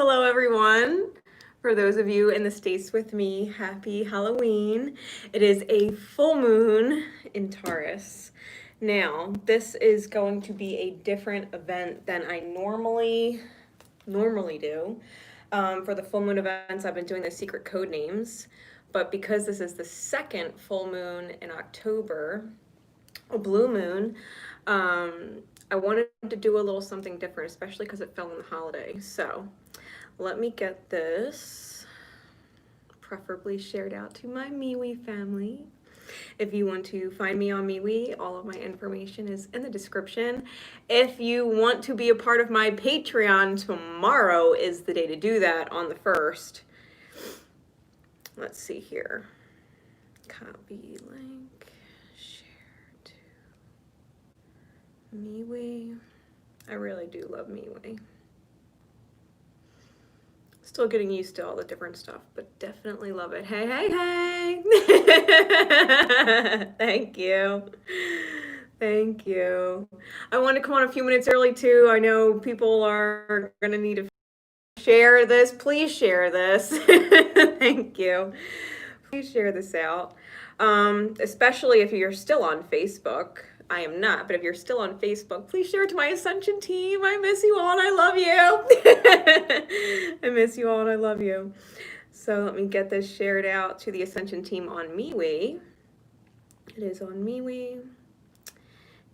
Hello, everyone. For those of you in the States with me, happy Halloween. It is a full moon in Taurus. Now, this is going to be a different event than I normally do. For the full moon events, I've been doing the secret code names, but because this is the second full moon in October, a blue moon, I wanted to do a little something different, especially because it fell on the holiday. So let me get this preferably shared out to my MeWe family. If you want to find me on MeWe, all of my information is in the description. If you want to be a part of my Patreon, tomorrow is the day to do that, on the 1st. Let's see here. Copy link, share to MeWe. I really do love MeWe. Still getting used to all the different stuff, but definitely love it. Hey, hey, hey! Thank you. Thank you. I want to come on a few minutes early too. I know people are going to need to share this. Please share this. Thank you. Please share this out. Especially if you're still on Facebook. I am not, but if you're still on Facebook, please share it to my Ascension team. I miss you all and I love you. I miss you all and I love you. So let me get this shared out to the Ascension team on MeWe. It is on MeWe.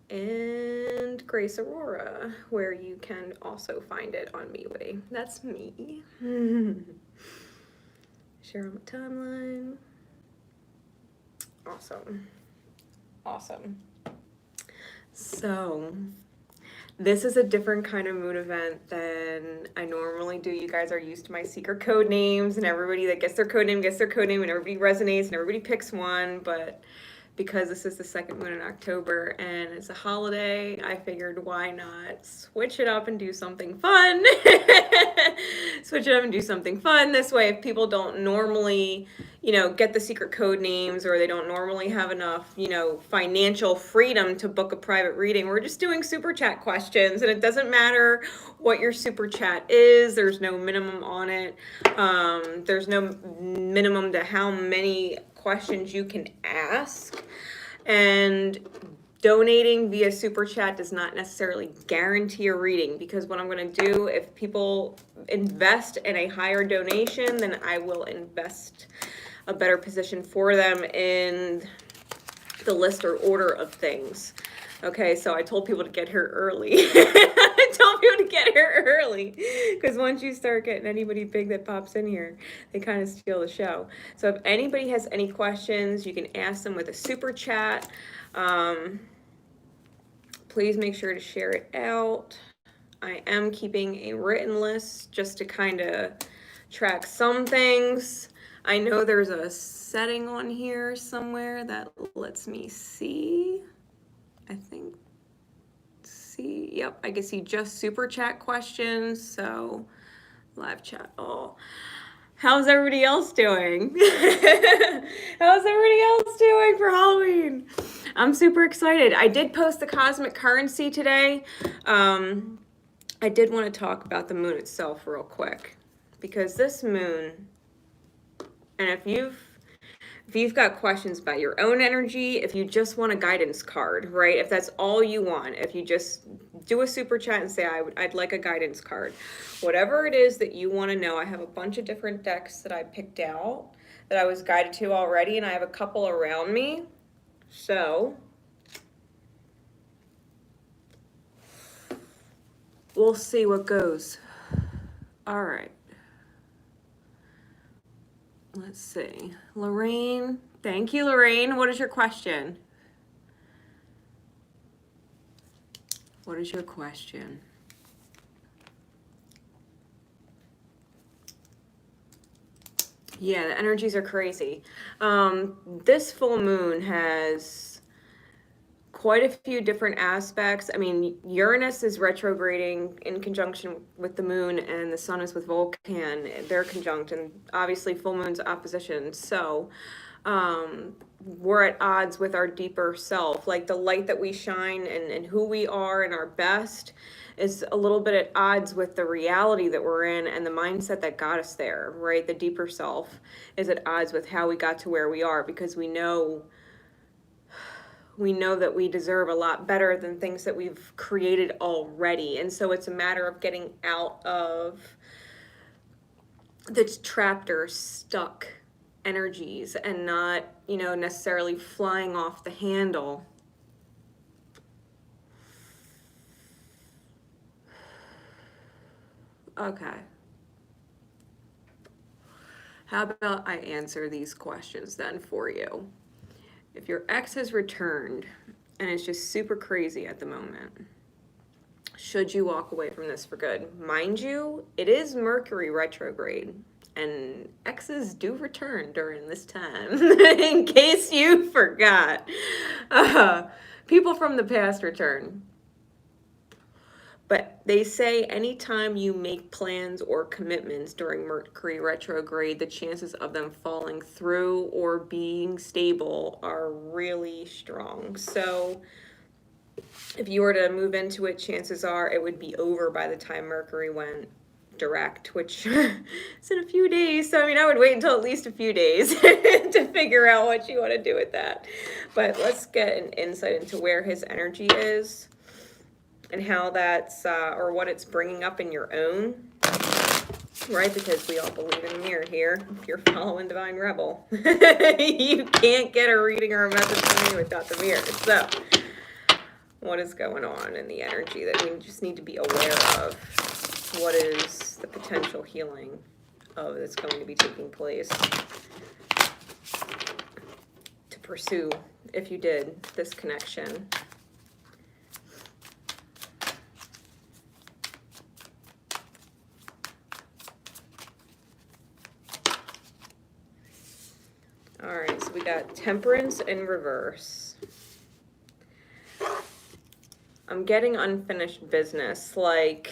And Grace Aurora, where you can also find it on MeWe. That's me. Share on my timeline. Awesome. Awesome. So this is a different kind of moon event than I normally do. You guys are used to my secret code names, and everybody that gets their code name, and everybody resonates, and everybody picks one. But because this is the second moon in October and it's a holiday, I figured why not switch it up and do something fun. Switch it up and do something fun. This way, if people don't normally, get the secret code names, or they don't normally have enough, financial freedom to book a private reading, we're just doing super chat questions, and it doesn't matter what your super chat is. There's no minimum on it. There's no minimum to how many questions you can ask. And donating via super chat does not necessarily guarantee a reading, because what I'm going to do, if people invest in a higher donation, then I will invest a better position for them in the list or order of things. Okay, so I told people to get here early. I told people to get here early, because once you start getting anybody big that pops in here, they kind of steal the show. So if anybody has any questions, you can ask them with a super chat. Please make sure to share it out. I am keeping a written list just to kind of track some things. I know there's a setting on here somewhere that lets me see. I think, yep, I can see just super chat questions. So live chat all. How's everybody else doing? How's everybody else doing for Halloween? I'm super excited. I did post the cosmic currency today. I did want to talk about the moon itself real quick, because this moon, and if you've got questions about your own energy, if you just want a guidance card, right? If that's all you want, if you just do a super chat and say, I'd like a guidance card, whatever it is that you want to know. I have a bunch of different decks that I picked out that I was guided to already, and I have a couple around me. So we'll see what goes. All right. Let's see. Lorraine. Thank you, Lorraine. What is your question? What is your question? Yeah, the energies are crazy. This full moon has quite a few different aspects. I mean, Uranus is retrograding in conjunction with the moon, and the sun is with Vulcan. They're conjunct, and obviously full moon's opposition. So we're at odds with our deeper self, like the light that we shine and who we are and our best is a little bit at odds with the reality that we're in and the mindset that got us there, right? The deeper self is at odds with how we got to where we are, because we know that we deserve a lot better than things that we've created already. And so it's a matter of getting out of the trapped or stuck energies and not, necessarily flying off the handle. Okay. How about I answer these questions then for you? If your ex has returned and it's just super crazy at the moment, should you walk away from this for good? Mind you, it is Mercury retrograde, and exes do return during this time, in case you forgot. People from the past return. But they say anytime you make plans or commitments during Mercury retrograde, the chances of them falling through or being stable are really strong. So if you were to move into it, chances are it would be over by the time Mercury went direct, which is in a few days. So, I would wait until at least a few days to figure out what you want to do with that. But let's get an insight into where his energy is and how that's, or what it's bringing up in your own, right? Because we all believe in a mirror here. If you're following Divine Rebel, you can't get a reading or a message from me without the mirror. So, what is going on in the energy that we just need to be aware of? What is the potential healing of that's going to be taking place to pursue, if you did, this connection? All right, so we got Temperance in reverse. I'm getting unfinished business, like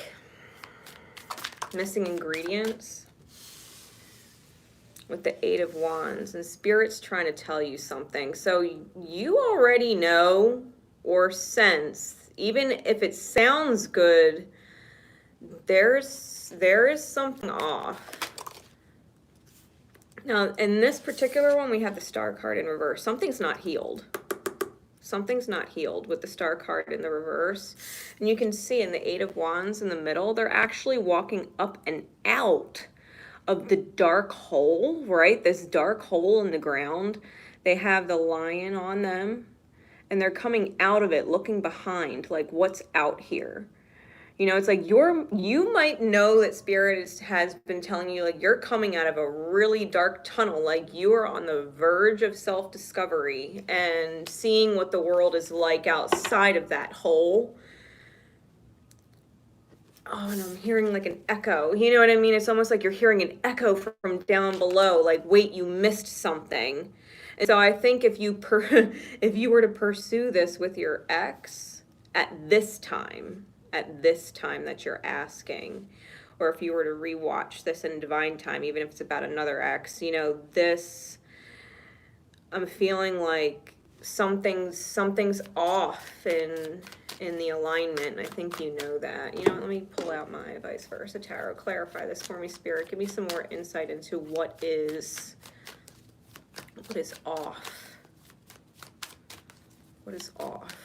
missing ingredients with the Eight of Wands, and Spirit's trying to tell you something. So you already know or sense, even if it sounds good, there is something off. Now, in this particular one, we have the Star card in reverse. Something's not healed. Something's not healed with the Star card in the reverse. And you can see in the Eight of Wands in the middle, they're actually walking up and out of the dark hole, right? This dark hole in the ground. They have the lion on them, and they're coming out of it, looking behind, like what's out here. It's like you might know that Spirit has been telling you, like, you're coming out of a really dark tunnel, like you are on the verge of self-discovery and seeing what the world is like outside of that hole. Oh, and I'm hearing like an echo. You know what I mean? It's almost like you're hearing an echo from down below, like, wait, you missed something. And so I think if you were to pursue this with your ex at this time that you're asking, or if you were to rewatch this in divine time, even if it's about another ex, this, I'm feeling like something's off in the alignment. I think you know that. Let me pull out my Vice Versa Tarot. Clarify this for me, Spirit. Give me some more insight into what is off. What is off?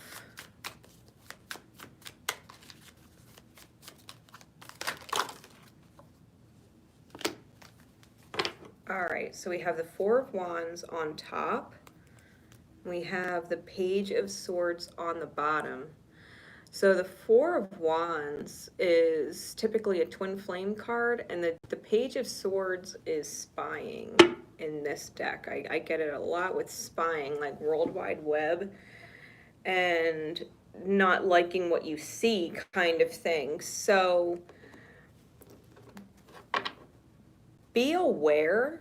All right, so we have the Four of Wands on top. We have the Page of Swords on the bottom. So the Four of Wands is typically a twin flame card, and the Page of Swords is spying in this deck. I get it a lot with spying, like World Wide Web, and not liking what you see kind of thing. So be aware,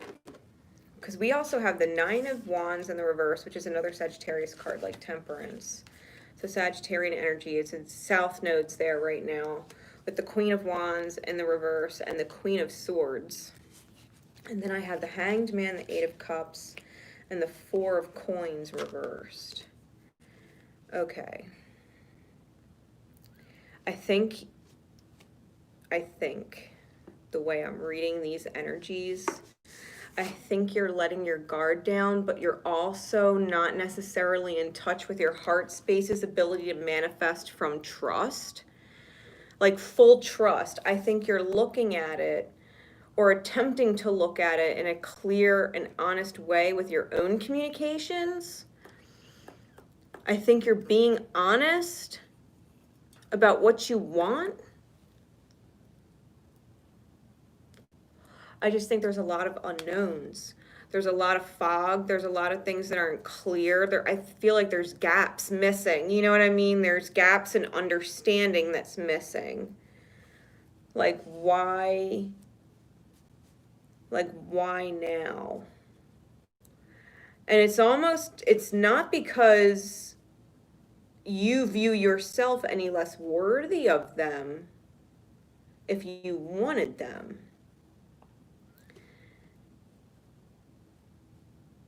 because we also have the Nine of Wands in the reverse, which is another Sagittarius card, like Temperance. So Sagittarian energy, it's in south nodes there right now, with the Queen of Wands in the reverse and the Queen of Swords. And then I have the Hanged Man, the Eight of Cups, and the Four of Coins reversed. Okay. I think I think, the way I'm reading these energies, I think you're letting your guard down, but you're also not necessarily in touch with your heart space's ability to manifest from trust. Like full trust. I think you're looking at it or attempting to look at it in a clear and honest way with your own communications. I think you're being honest about what you want. I just think there's a lot of unknowns. There's a lot of fog. There's a lot of things that aren't clear. I feel like there's gaps missing. You know what I mean? There's gaps in understanding that's missing. Like why now? And it's not because you view yourself any less worthy of them if you wanted them.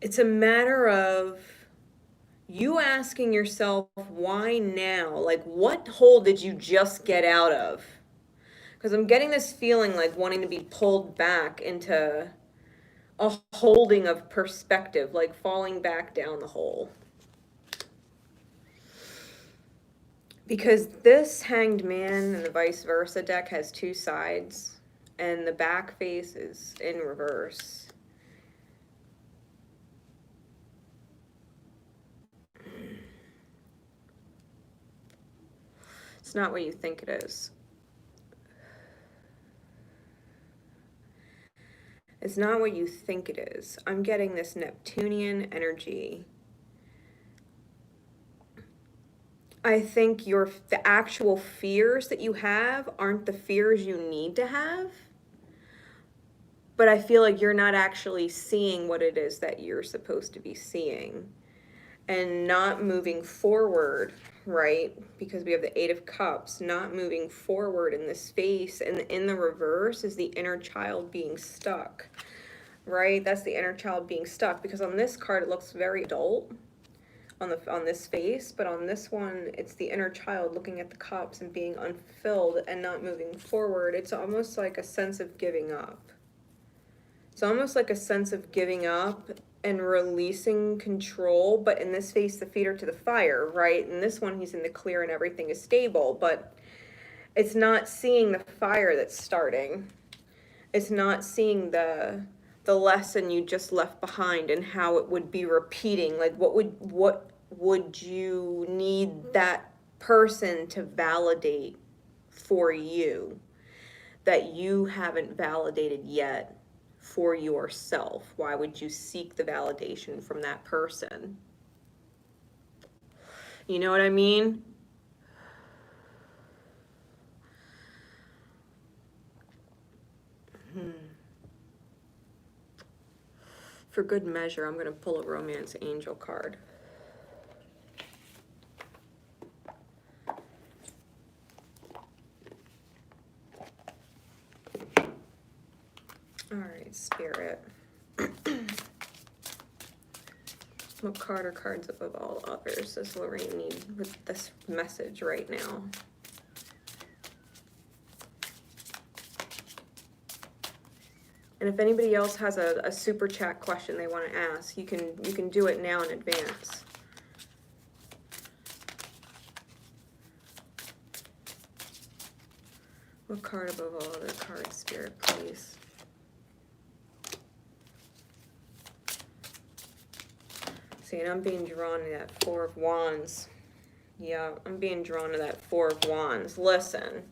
It's a matter of you asking yourself, why now? Like, what hole did you just get out of? Because I'm getting this feeling like wanting to be pulled back into a holding of perspective, like falling back down the hole. Because this Hanged Man and the vice versa deck has two sides, and the back face is in reverse. It's not what you think it is. It's not what you think it is. I'm getting this Neptunian energy. I think the actual fears that you have aren't the fears you need to have. But I feel like you're not actually seeing what it is that you're supposed to be seeing. And not moving forward, right? Because we have the Eight of Cups, not moving forward in this space. And in the reverse is the inner child being stuck, right? That's the inner child being stuck. Because on this card, it looks very adult on this face. But on this one, it's the inner child looking at the cups and being unfulfilled and not moving forward. It's almost like a sense of giving up. It's almost like a sense of giving up and releasing control, but in this case, the feet are to the fire, right? In this one, he's in the clear and everything is stable, but it's not seeing the fire that's starting. It's not seeing the lesson you just left behind and how it would be repeating. Like, what would you need that person to validate for you that you haven't validated yet for yourself? Why would you seek the validation from that person? You know what I mean? For good measure, I'm going to pull a Romance Angel card. All right, Spirit. What card or cards above all others does Lorraine need with this message right now? And if anybody else has a super chat question they want to ask, you can do it now in advance. What card above all other cards, Spirit, please? See, and I'm being drawn to that Four of Wands. Yeah, I'm being drawn to that Four of Wands. Listen.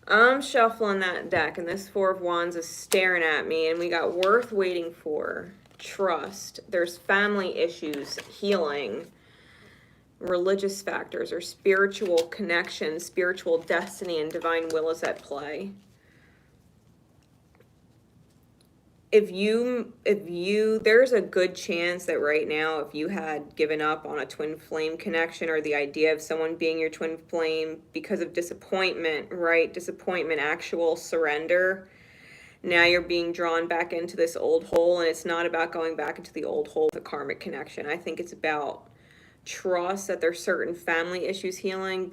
I'm shuffling that deck, and this Four of Wands is staring at me, and we got worth waiting for, trust. There's family issues, healing, religious factors, or spiritual connection, spiritual destiny, and divine will is at play. There's a good chance that right now, if you had given up on a twin flame connection or the idea of someone being your twin flame because of disappointment, right? Disappointment, actual surrender. Now you're being drawn back into this old hole, and it's not about going back into the old hole, the karmic connection. I think it's about trust that there's certain family issues healing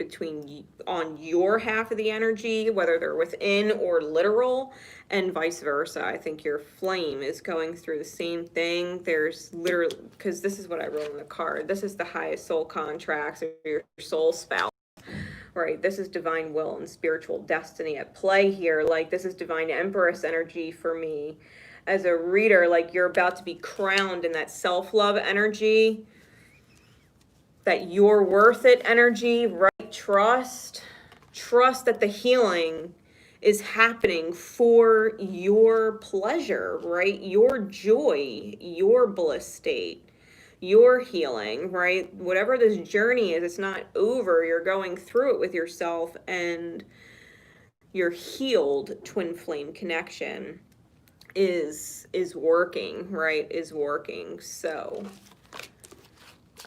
on your half of the energy, whether they're within or literal, and vice versa. I think your flame is going through the same thing. There's literally, because this is what I wrote on the card, this is the highest soul contracts of your soul spouse, right? This is divine will and spiritual destiny at play here. Like, this is divine empress energy for me as a reader. Like, you're about to be crowned in that self-love energy, that you're worth it energy, right? Trust that the healing is happening for your pleasure, right? Your joy, your bliss state, your healing, right? Whatever this journey is, it's not over. You're going through it with yourself, and your healed twin flame connection is working, right? Is working. So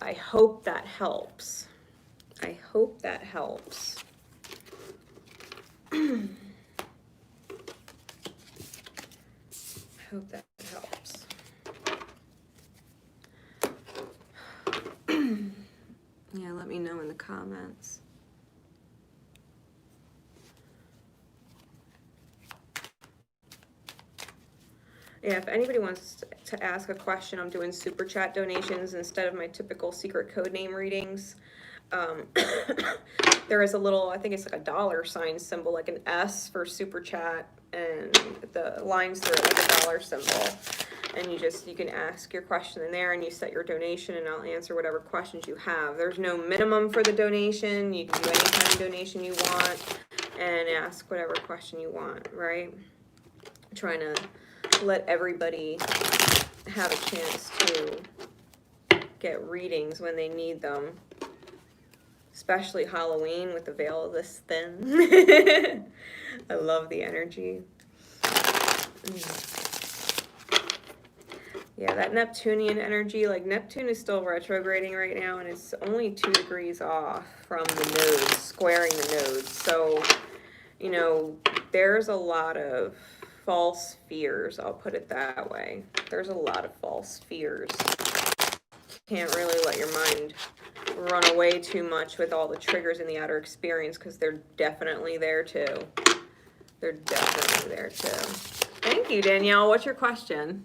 I hope that helps. I hope that helps. I hope that helps. Yeah, let me know in the comments. Yeah, if anybody wants to ask a question, I'm doing super chat donations instead of my typical secret code name readings. There is a little, I think it's like a $sign symbol, like an S for super chat, and the lines through it like a dollar symbol. And you can ask your question in there, and you set your donation, and I'll answer whatever questions you have. There's no minimum for the donation. You can do any kind of donation you want and ask whatever question you want, right? I'm trying to let everybody have a chance to get readings when they need them, especially Halloween with the veil this thin. I love the energy. Yeah, that Neptunian energy, like Neptune is still retrograding right now, and it's only 2 degrees off from the nodes, squaring the nodes. So, you know, there's a lot of false fears, I'll put it that way. There's a lot of false fears. Can't really let your mind run away too much with all the triggers in the outer experience, because they're definitely there too. They're definitely there too. Thank you, Danielle. What's your question?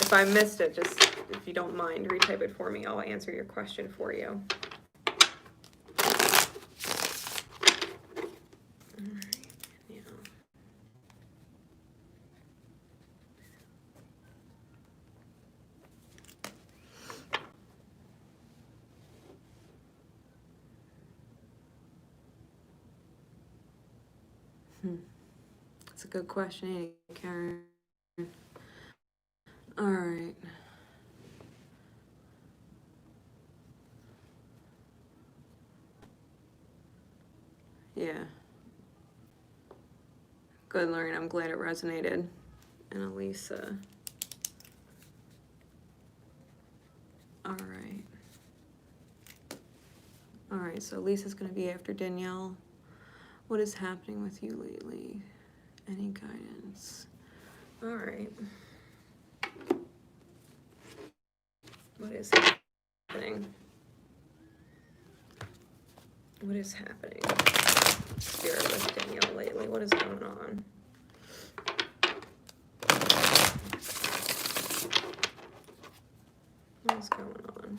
If I missed it, just, if you don't mind, retype it for me. I'll answer your question for you. That's a good question, Karen. All right. Yeah. Good, Lauren. I'm glad it resonated. And Elisa. All right. All right, so Lisa's going to be after Danielle. What is happening with you lately? Any guidance? All right. What is happening? What is happening? Spirit with Danielle lately. What is going on? What is going on?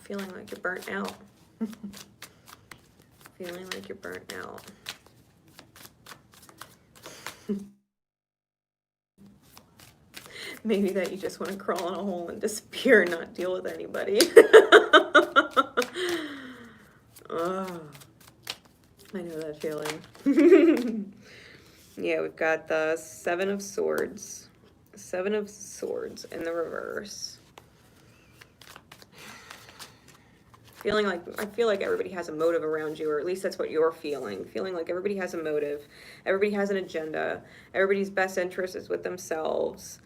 Feeling like you're burnt out. Feeling like you're burnt out. Maybe that you just want to crawl in a hole and disappear and not deal with anybody. Oh, I know that feeling. Yeah, we've got the Seven of Swords. Seven of Swords in the reverse. I feel like everybody has a motive around you, or at least that's what you're feeling. Feeling like everybody has a motive. Everybody has an agenda. Everybody's best interest is with themselves.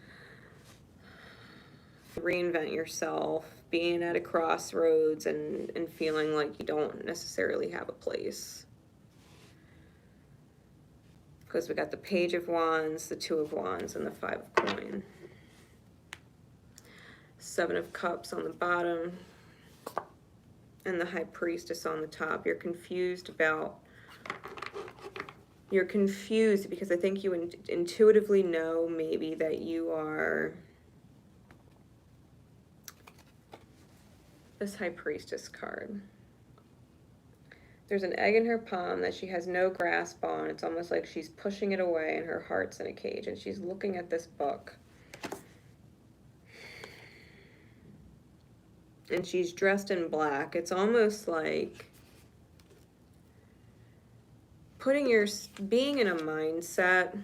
Reinvent yourself, being at a crossroads and feeling like you don't necessarily have a place. Because we got the Page of Wands, the Two of Wands, and the Five of Coins. Seven of Cups on the bottom, and the High Priestess on the top. You're confused because I think you intuitively know maybe that you are this High Priestess card. There's an egg in her palm that she has no grasp on. It's almost like she's pushing it away and her heart's in a cage, and she's looking at this book. And she's dressed in black. It's almost like being in a mindset.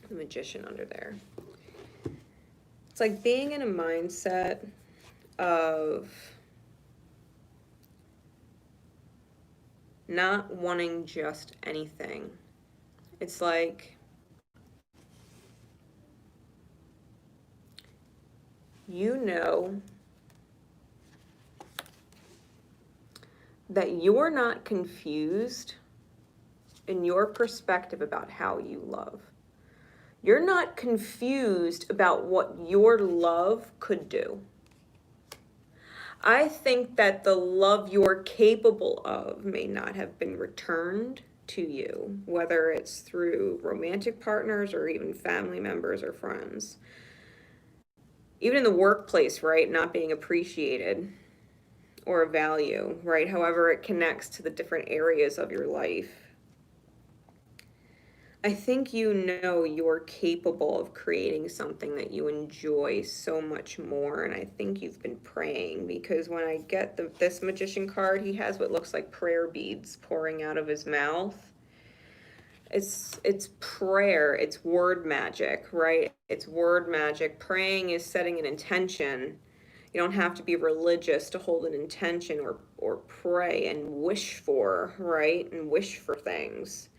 The Magician under there. It's like being in a mindset of not wanting just anything. It's like you know that you're not confused in your perspective about how you love. You're not confused about what your love could do. I think that the love you're capable of may not have been returned to you, whether it's through romantic partners or even family members or friends. Even in the workplace, right? Not being appreciated or a value, right? However it connects to the different areas of your life. I think you know you're capable of creating something that you enjoy so much more, and I think you've been praying, because when I get this Magician card, he has what looks like prayer beads pouring out of his mouth. It's prayer, it's word magic, right? It's word magic. Praying is setting an intention. You don't have to be religious to hold an intention or pray and wish for, right? And wish for things.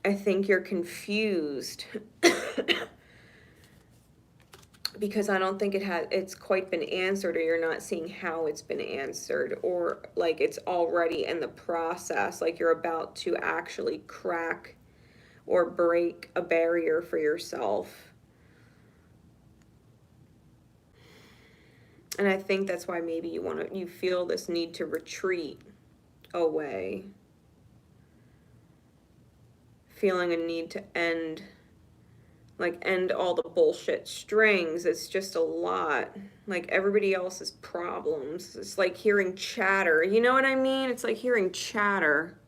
I think you're confused because I don't think it's quite been answered, or you're not seeing how it's been answered, or like it's already in the process, like you're about to actually crack or break a barrier for yourself. And I think that's why maybe you feel this need to retreat away. Feeling a need to end all the bullshit strings. It's just a lot. Like everybody else's problems. It's like hearing chatter. You know what I mean? It's like hearing chatter.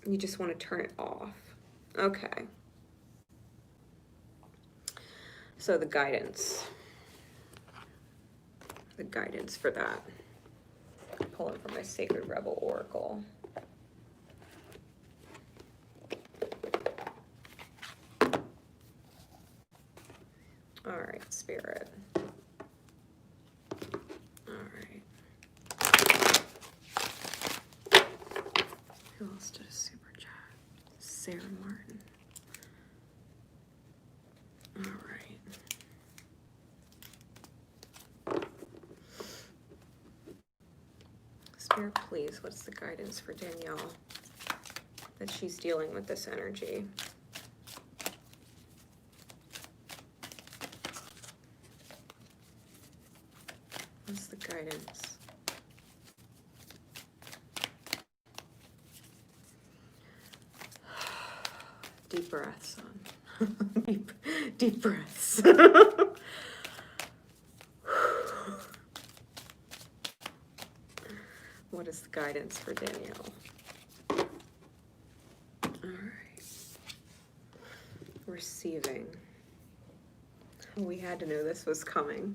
You just want to turn it off. Okay. So the guidance. The guidance for that. Pulling from my Sacred Rebel Oracle. All right, Spirit. All right. Who else did a super chat? Sarah Martin. All right. Spirit, please, what's the guidance for Danielle that she's dealing with this energy? What's the guidance? Deep breaths, son. deep breaths. What is the guidance for Danielle? All right. Receiving. We had to know this was coming.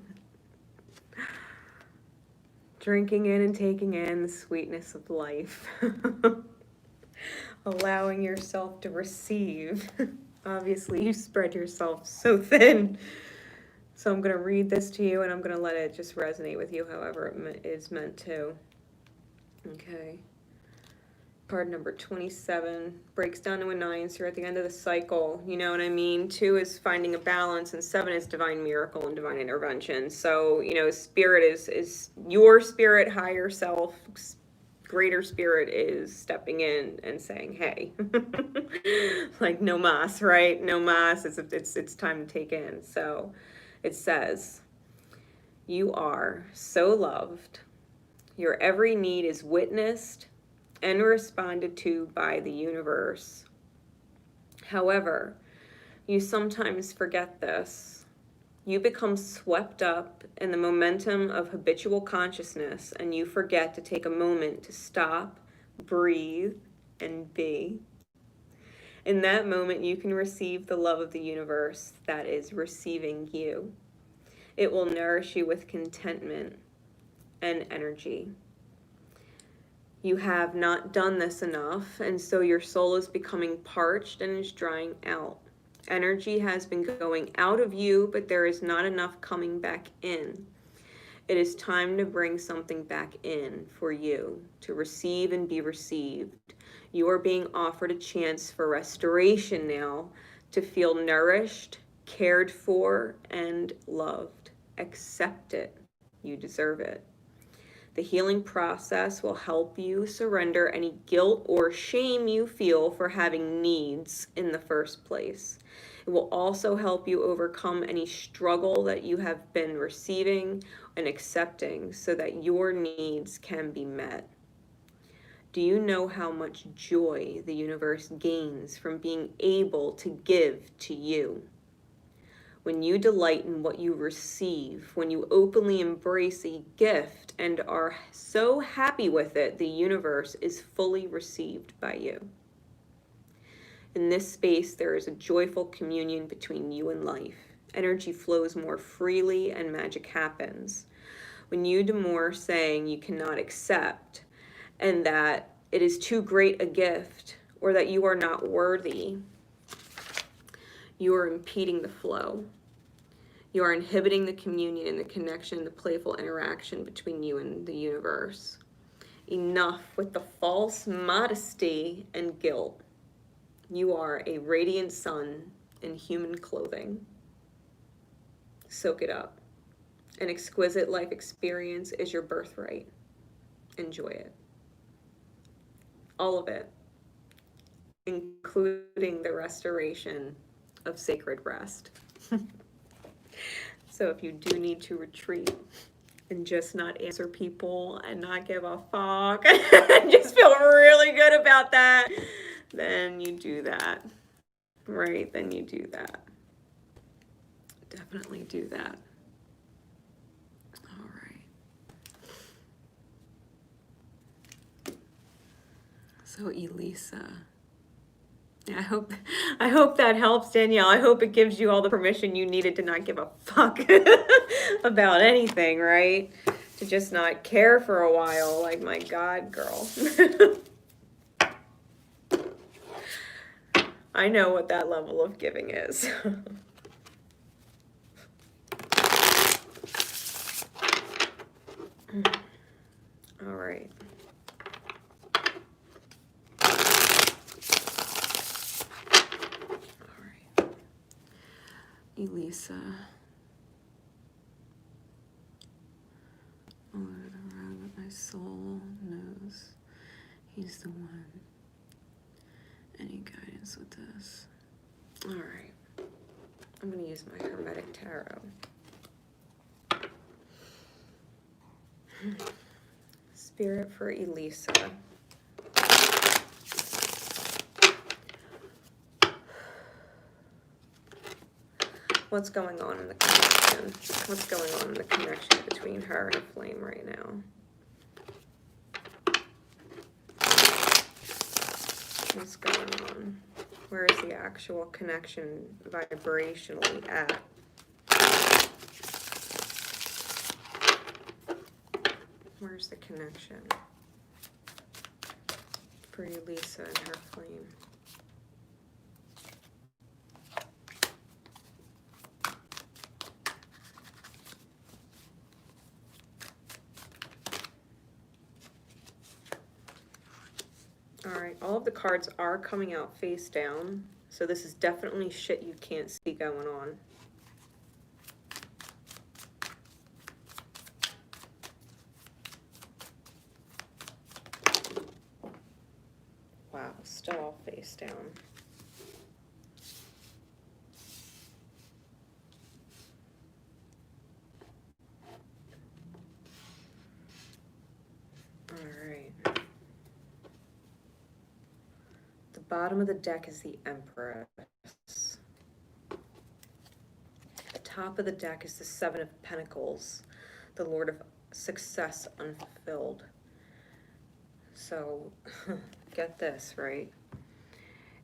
Drinking in and taking in the sweetness of life. Allowing yourself to receive. Obviously, you spread yourself so thin. So I'm going to read this to you, and I'm going to let it just resonate with you however it is meant to. Okay. Card number 27 breaks down to a 9, so you're at the end of the cycle. You know what I mean? 2 is finding a balance, and 7 is divine miracle and divine intervention. So, you know, spirit is your spirit, higher self, greater spirit is stepping in and saying, hey, like no mas, right? No mas, it's time to take in. So it says, you are so loved. Your every need is witnessed and responded to by the universe. However, you sometimes forget this. You become swept up in the momentum of habitual consciousness, and you forget to take a moment to stop, breathe, and be. In that moment, you can receive the love of the universe that is receiving you. It will nourish you with contentment and energy. You have not done this enough, and so your soul is becoming parched and is drying out. Energy has been going out of you, but there is not enough coming back in. It is time to bring something back in for you, to receive and be received. You are being offered a chance for restoration now, to feel nourished, cared for, and loved. Accept it. You deserve it. The healing process will help you surrender any guilt or shame you feel for having needs in the first place. It will also help you overcome any struggle that you have been receiving and accepting so that your needs can be met. Do you know how much joy the universe gains from being able to give to you? When you delight in what you receive, when you openly embrace a gift and are so happy with it, the universe is fully received by you. In this space, there is a joyful communion between you and life. Energy flows more freely and magic happens. When you demur saying you cannot accept and that it is too great a gift or that you are not worthy, you are impeding the flow. You are inhibiting the communion and the connection, the playful interaction between you and the universe. Enough with the false modesty and guilt. You are a radiant sun in human clothing. Soak it up. An exquisite life experience is your birthright. Enjoy it. All of it, including the restoration of sacred rest. So if you do need to retreat and just not answer people and not give a fuck and just feel really good about that, then you do that. Right? Then you do that. Definitely do that. All right. So Elisa. I hope that helps, Danielle. I hope it gives you all the permission you needed to not give a fuck about anything, right? To just not care for a while. Like, my God, girl. I know what that level of giving is. All right. Elisa. Oh, the road that my soul knows he's the one. Any guidance with this? All right. I'm going to use my Hermetic Tarot. Spirit for Elisa. What's going on in the connection? What's going on in the connection between her and a flame right now? What's going on? Where is the actual connection vibrationally at? Where's the connection for Elisa and her flame? All right. of the cards are coming out face down. So this is definitely shit you can't see going on. Wow, still all face down. All right. The bottom of the deck is the Empress. The top of the deck is the Seven of Pentacles, the Lord of Success Unfulfilled. So, get this, right?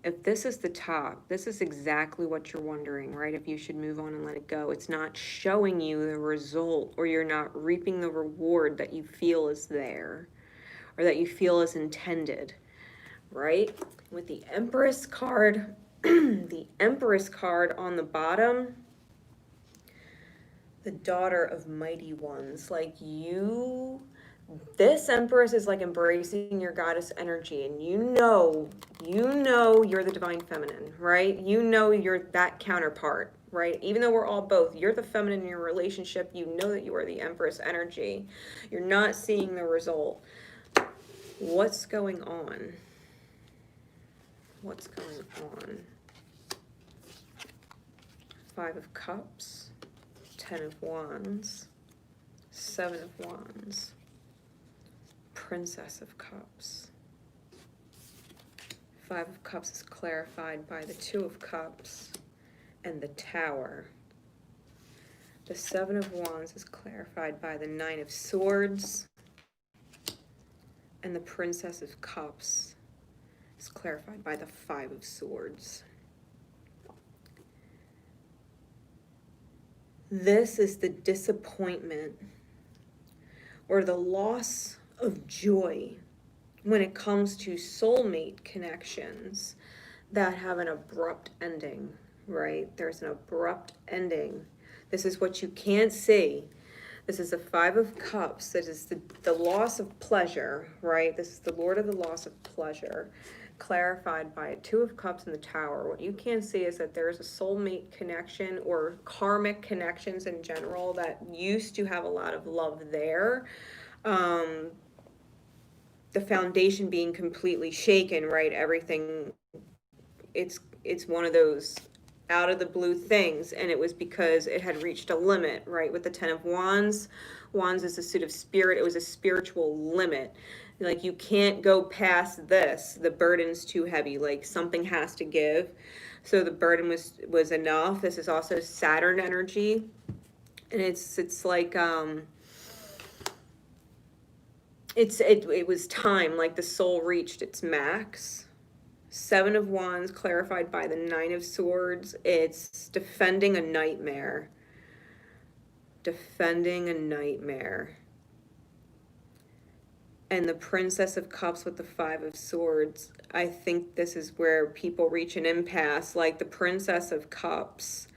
If this is the top, this is exactly what you're wondering, right? If you should move on and let it go. It's not showing you the result, or you're not reaping the reward that you feel is there, or that you feel is intended, right? With the Empress card, the Empress card on the bottom, the daughter of mighty ones, like you, this Empress is like embracing your goddess energy, and you know you're the divine feminine, right? You know you're that counterpart, right? Even though we're all both, you're the feminine in your relationship, you know that you are the Empress energy. You're not seeing the result. What's going on? What's going on? Five of Cups, 10 of Wands, 7 of Wands, Princess of Cups. 5 of Cups is clarified by the 2 of Cups and the Tower. The 7 of Wands is clarified by the 9 of Swords, and the Princess of Cups is clarified by the 5 of Swords. This is the disappointment or the loss of joy when it comes to soulmate connections that have an abrupt ending, right? There's an abrupt ending. This is what you can't see. This is the 5 of Cups. That is the loss of pleasure, right? This is the Lord of the loss of pleasure, clarified by a 2 of Cups in the Tower. What you can't see is that there's a soulmate connection or karmic connections in general that used to have a lot of love there. The foundation being completely shaken, right? Everything, it's one of those out of the blue things, and it was because it had reached a limit, right? With the 10 of Wands. Wands is the suit of spirit. It was a spiritual limit. Like, you can't go past this. The burden's too heavy. Like, something has to give. So the burden was enough. This is also Saturn energy. And it's like, it was time, like the soul reached its max. 7 of Wands clarified by the 9 of Swords. It's defending a nightmare. Defending a nightmare. And the Princess of Cups with the 5 of Swords. I think this is where people reach an impasse. Like, the Princess of Cups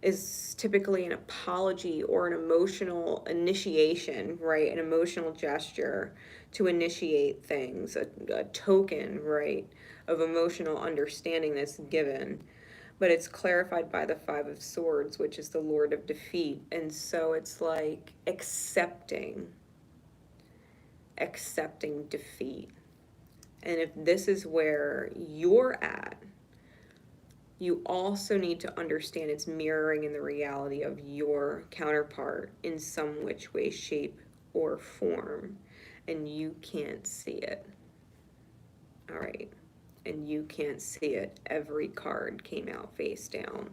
is typically an apology or an emotional initiation, right? An emotional gesture to initiate things, a token, right, of emotional understanding that's given. But it's clarified by the 5 of Swords, which is the Lord of Defeat. And so it's like accepting defeat. And if this is where you're at, you also need to understand it's mirroring in the reality of your counterpart in some which way, shape, or form. And you can't see it. All right. And you can't see it. Every card came out face down.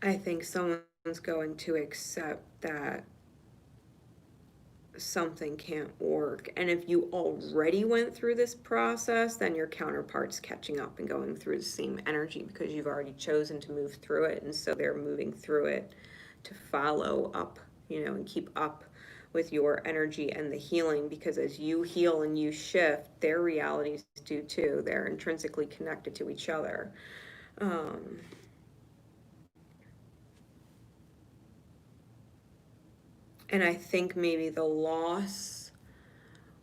I think someone's going to accept that something can't work. And if you already went through this process, then your counterpart's catching up and going through the same energy because you've already chosen to move through it. And so they're moving through it to follow up, and keep up with your energy and the healing, because as you heal and you shift, their realities do too. They're intrinsically connected to each other. And I think maybe the loss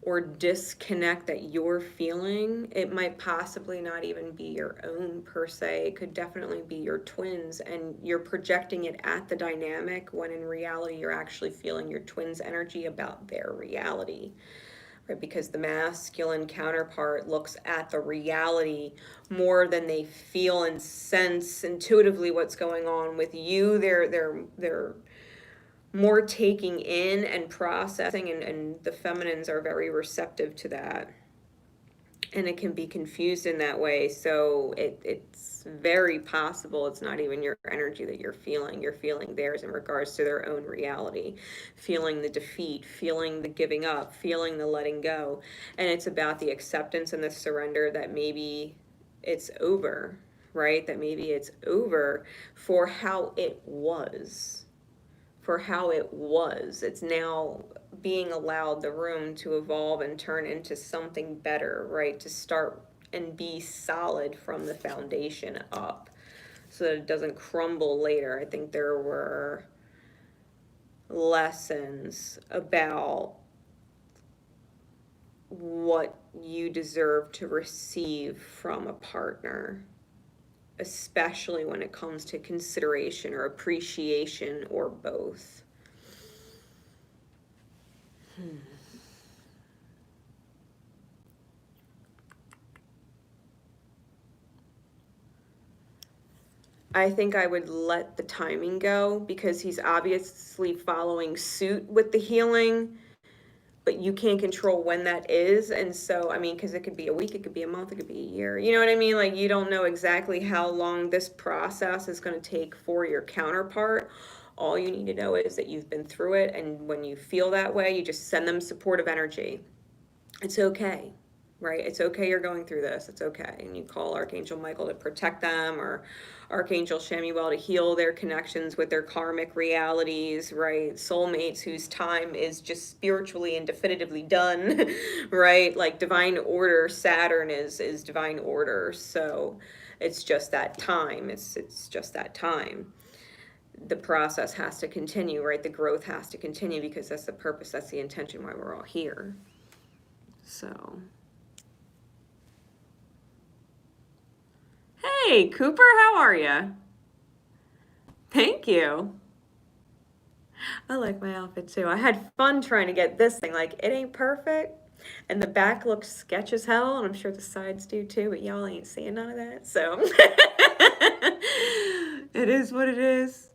or disconnect that you're feeling, it might possibly not even be your own per se. It could definitely be your twins, and you're projecting it at the dynamic when in reality you're actually feeling your twins' energy about their reality. Right? Because the masculine counterpart looks at the reality more than they feel and sense intuitively what's going on with you. They're more taking in and processing, and the feminines are very receptive to that, and it can be confused in that way. So it's very possible it's not even your energy that you're feeling theirs in regards to their own reality, feeling the defeat, feeling the giving up, feeling the letting go. And it's about the acceptance and the surrender that maybe it's over, right? That maybe it's over for how it was, for how it was. It's now being allowed the room to evolve and turn into something better, right? To start and be solid from the foundation up so that it doesn't crumble later. I think there were lessons about what you deserve to receive from a partner, especially when it comes to consideration or appreciation or both. I think I would let the timing go because he's obviously following suit with the healing, but you can't control when that is. And so, I mean, because it could be a week, it could be a month, it could be a year. You know what I mean? Like, you don't know exactly how long this process is going to take for your counterpart. All you need to know is that you've been through it. And when you feel that way, you just send them supportive energy. It's okay, right? It's okay you're going through this. It's okay. And you call Archangel Michael to protect them, or Archangel Shamuel to heal their connections with their karmic realities, right? Soulmates whose time is just spiritually and definitively done, right? Like divine order, Saturn is divine order. So it's just that time. It's just that time. The process has to continue, right? The growth has to continue because that's the purpose, that's the intention why we're all here. So, hey, Cooper, how are you? Thank you. I like my outfit too. I had fun trying to get this thing. Like, it ain't perfect, and the back looks sketch as hell, and I'm sure the sides do too, but y'all ain't seeing none of that, so. It is what it is.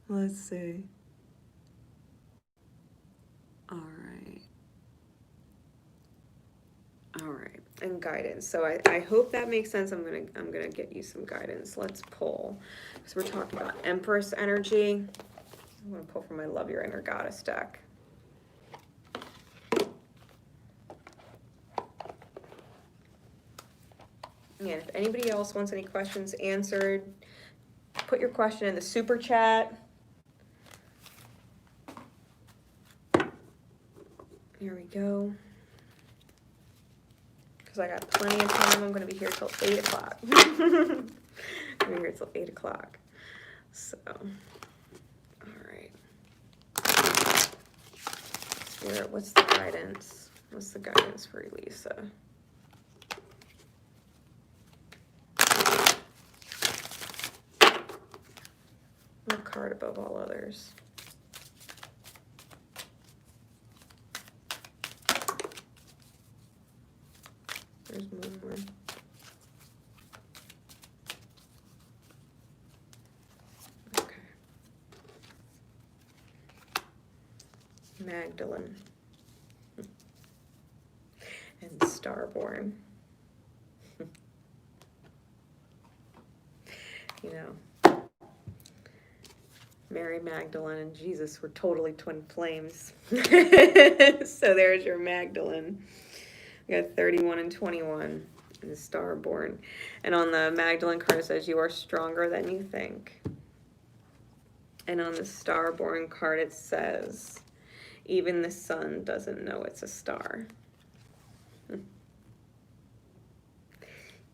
Let's see. All right. All right, and guidance. So I hope that makes sense. I'm gonna get you some guidance. Let's pull, because we're talking about Empress energy. I'm gonna pull from my Love Your Inner Goddess deck. And if anybody else wants any questions answered, put your question in the super chat. Here we go. Because I got plenty of time. I'm going to be here till 8 o'clock. I'm going to be here till 8 o'clock. So, all right. Spirit, what's the guidance? What's the guidance for Elisa? What card above all others? There's more. Okay. Magdalene. And Starborn. You know, Mary Magdalene and Jesus were totally twin flames. So there's your Magdalene. We got 31 and 21 in the Starborn. And on the Magdalene card it says, you are stronger than you think. And on the Starborn card it says, even the sun doesn't know it's a star.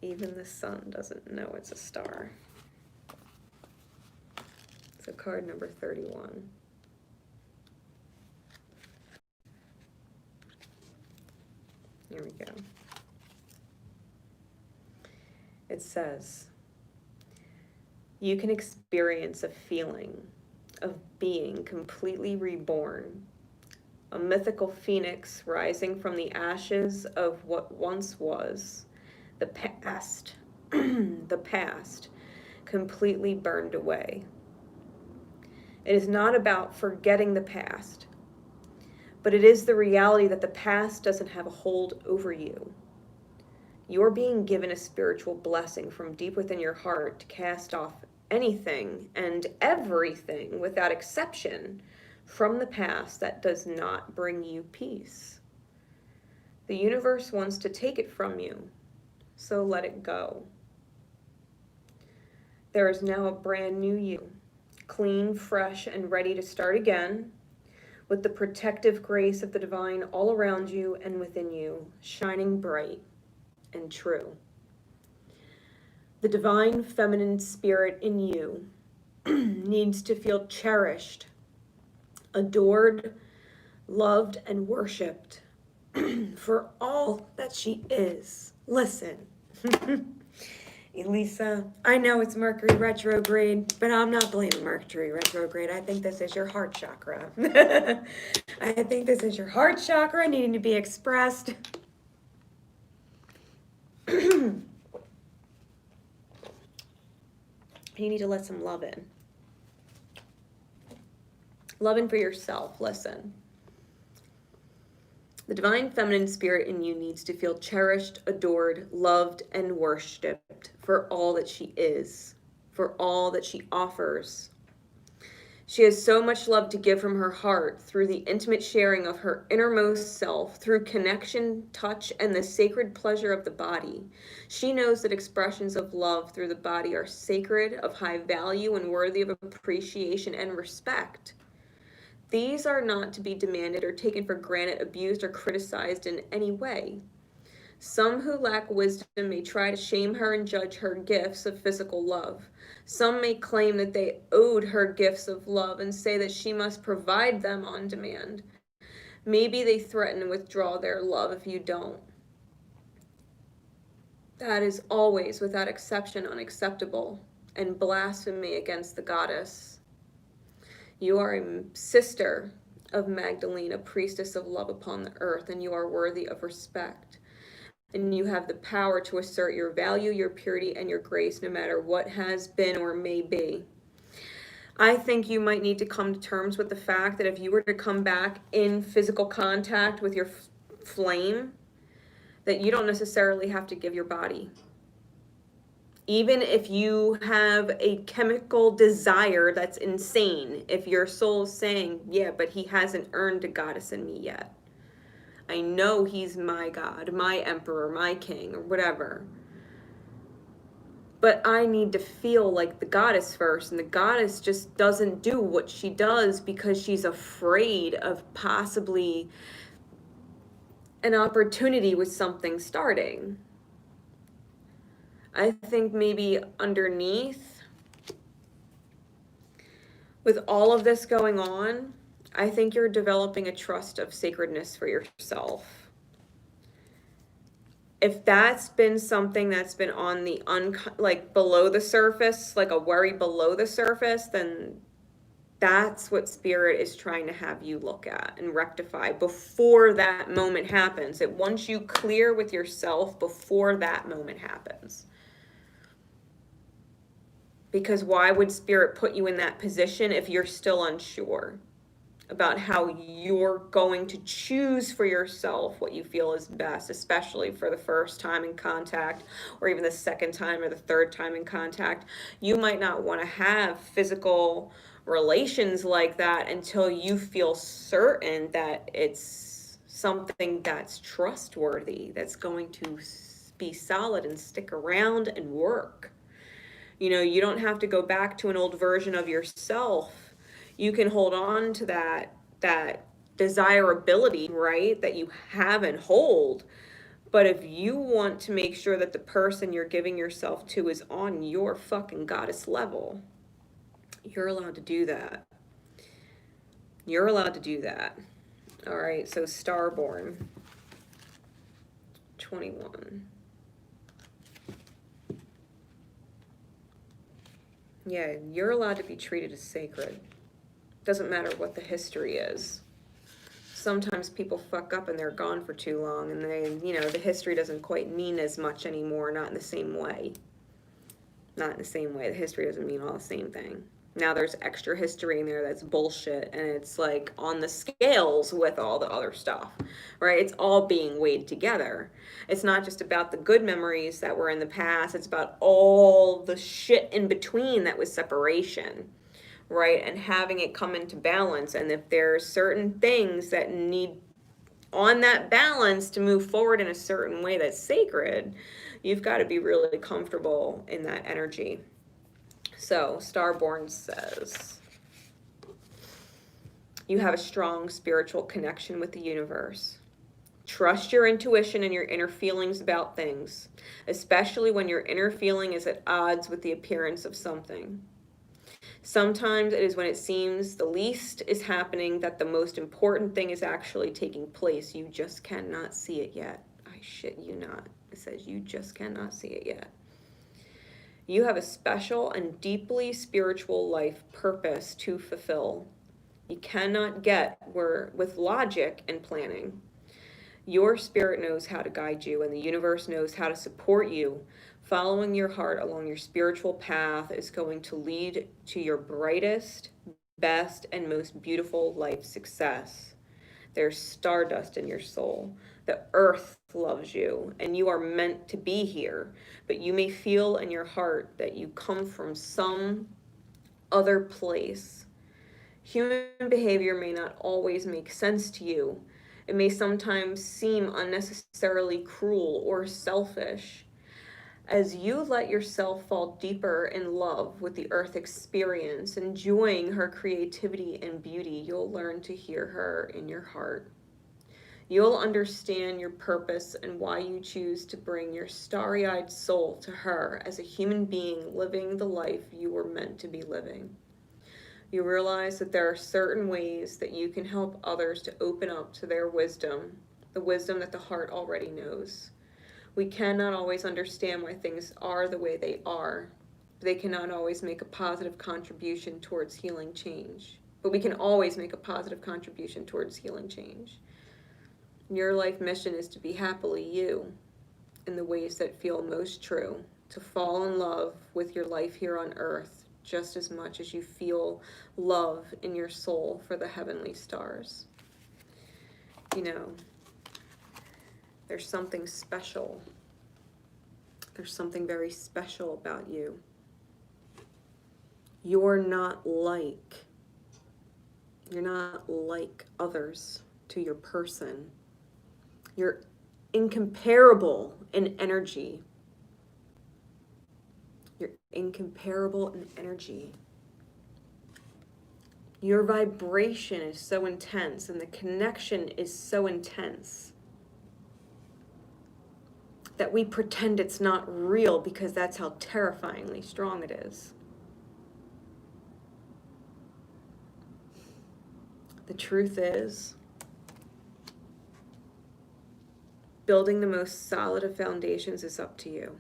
Even the sun doesn't know it's a star. So card number 31. Here we go. It says, you can experience a feeling of being completely reborn, a mythical phoenix rising from the ashes of what once was, the past, the past, completely burned away. It is not about forgetting the past, but it is the reality that the past doesn't have a hold over you. You're being given a spiritual blessing from deep within your heart to cast off anything and everything without exception from the past that does not bring you peace. The universe wants to take it from you, so let it go. There is now a brand new you, clean, fresh, and ready to start again, with the protective grace of the divine all around you and within you, shining bright and true. The divine feminine spirit in you needs to feel cherished, adored, loved, and worshipped for all that she is. Listen, Elisa, I know it's Mercury retrograde, but I'm not blaming Mercury retrograde. I think this is your heart chakra. I think this is your heart chakra needing to be expressed. You need to let some love in. Love in for yourself. Listen. The divine feminine spirit in you needs to feel cherished, adored, loved, and worshipped for all that she is, for all that she offers. She has so much love to give from her heart through the intimate sharing of her innermost self, through connection, touch, and the sacred pleasure of the body. She knows that expressions of love through the body are sacred, of high value, and worthy of appreciation and respect. These are not to be demanded or taken for granted, abused, or criticized in any way. Some who lack wisdom may try to shame her and judge her gifts of physical love. Some may claim that they owed her gifts of love and say that she must provide them on demand. Maybe they threaten to withdraw their love if you don't. That is always, without exception, unacceptable and blasphemy against the goddess. You are a sister of Magdalene, a priestess of love upon the earth, and you are worthy of respect. And you have the power to assert your value, your purity, and your grace, no matter what has been or may be. I think you might need to come to terms with the fact that if you were to come back in physical contact with your flame, that you don't necessarily have to give your body. Even if you have a chemical desire that's insane, if your soul is saying, yeah, but he hasn't earned a goddess in me yet. I know he's my God, my emperor, my king, or whatever. But I need to feel like the goddess first, and the goddess just doesn't do what she does because she's afraid of possibly an opportunity with something starting. I think maybe underneath, with all of this going on, I think you're developing a trust of sacredness for yourself. If that's been something that's been on the like below the surface, like a worry below the surface, then that's what spirit is trying to have you look at and rectify before that moment happens. It wants you clear with yourself before that moment happens. Because why would spirit put you in that position if you're still unsure about how you're going to choose for yourself what you feel is best, especially for the first time in contact, or even the second time or the third time in contact? You might not want to have physical relations like that until you feel certain that it's something that's trustworthy, that's going to be solid and stick around and work. You know, you don't have to go back to an old version of yourself. You can hold on to that desirability, right, that you have and hold. But if you want to make sure that the person you're giving yourself to is on your fucking goddess level, you're allowed to do that. You're allowed to do that. All right, so Starborn. 21. Yeah, you're allowed to be treated as sacred. Doesn't matter what the history is. Sometimes people fuck up and they're gone for too long, and the history doesn't quite mean as much anymore, not in the same way. Not in the same way. The history doesn't mean all the same thing. Now there's extra history in there that's bullshit, and it's like on the scales with all the other stuff, right? It's all being weighed together. It's not just about the good memories that were in the past, it's about all the shit in between that was separation, right? And having it come into balance. And if there are certain things that need on that balance to move forward in a certain way that's sacred, you've got to be really comfortable in that energy. So Starborn says, you have a strong spiritual connection with the universe. Trust your intuition and your inner feelings about things, especially when your inner feeling is at odds with the appearance of something. Sometimes it is when it seems the least is happening that the most important thing is actually taking place. You just cannot see it yet. I shit you not. It says you just cannot see it yet. You have a special and deeply spiritual life purpose to fulfill. You cannot get where with logic and planning. Your spirit knows how to guide you, and the universe knows how to support you. Following your heart along your spiritual path is going to lead to your brightest, best, and most beautiful life success. There's stardust in your soul. The earth loves you, and you are meant to be here. But you may feel in your heart that you come from some other place. Human behavior may not always make sense to you. It may sometimes seem unnecessarily cruel or selfish. As you let yourself fall deeper in love with the earth experience, enjoying her creativity and beauty, you'll learn to hear her in your heart. You'll understand your purpose and why you choose to bring your starry-eyed soul to her as a human being living the life you were meant to be living. You realize that there are certain ways that you can help others to open up to their wisdom, the wisdom that the heart already knows. We cannot always understand why things are the way they are. They cannot always make a positive contribution towards healing change. But we can always make a positive contribution towards healing change. Your life mission is to be happily you in the ways that feel most true, to fall in love with your life here on earth just as much as you feel love in your soul for the heavenly stars. You know, there's something special. There's something very special about you. You're not like others to your person. You're incomparable in energy. You're incomparable in energy. Your vibration is so intense, and the connection is so intense that we pretend it's not real because that's how terrifyingly strong it is. The truth is, building the most solid of foundations is up to you.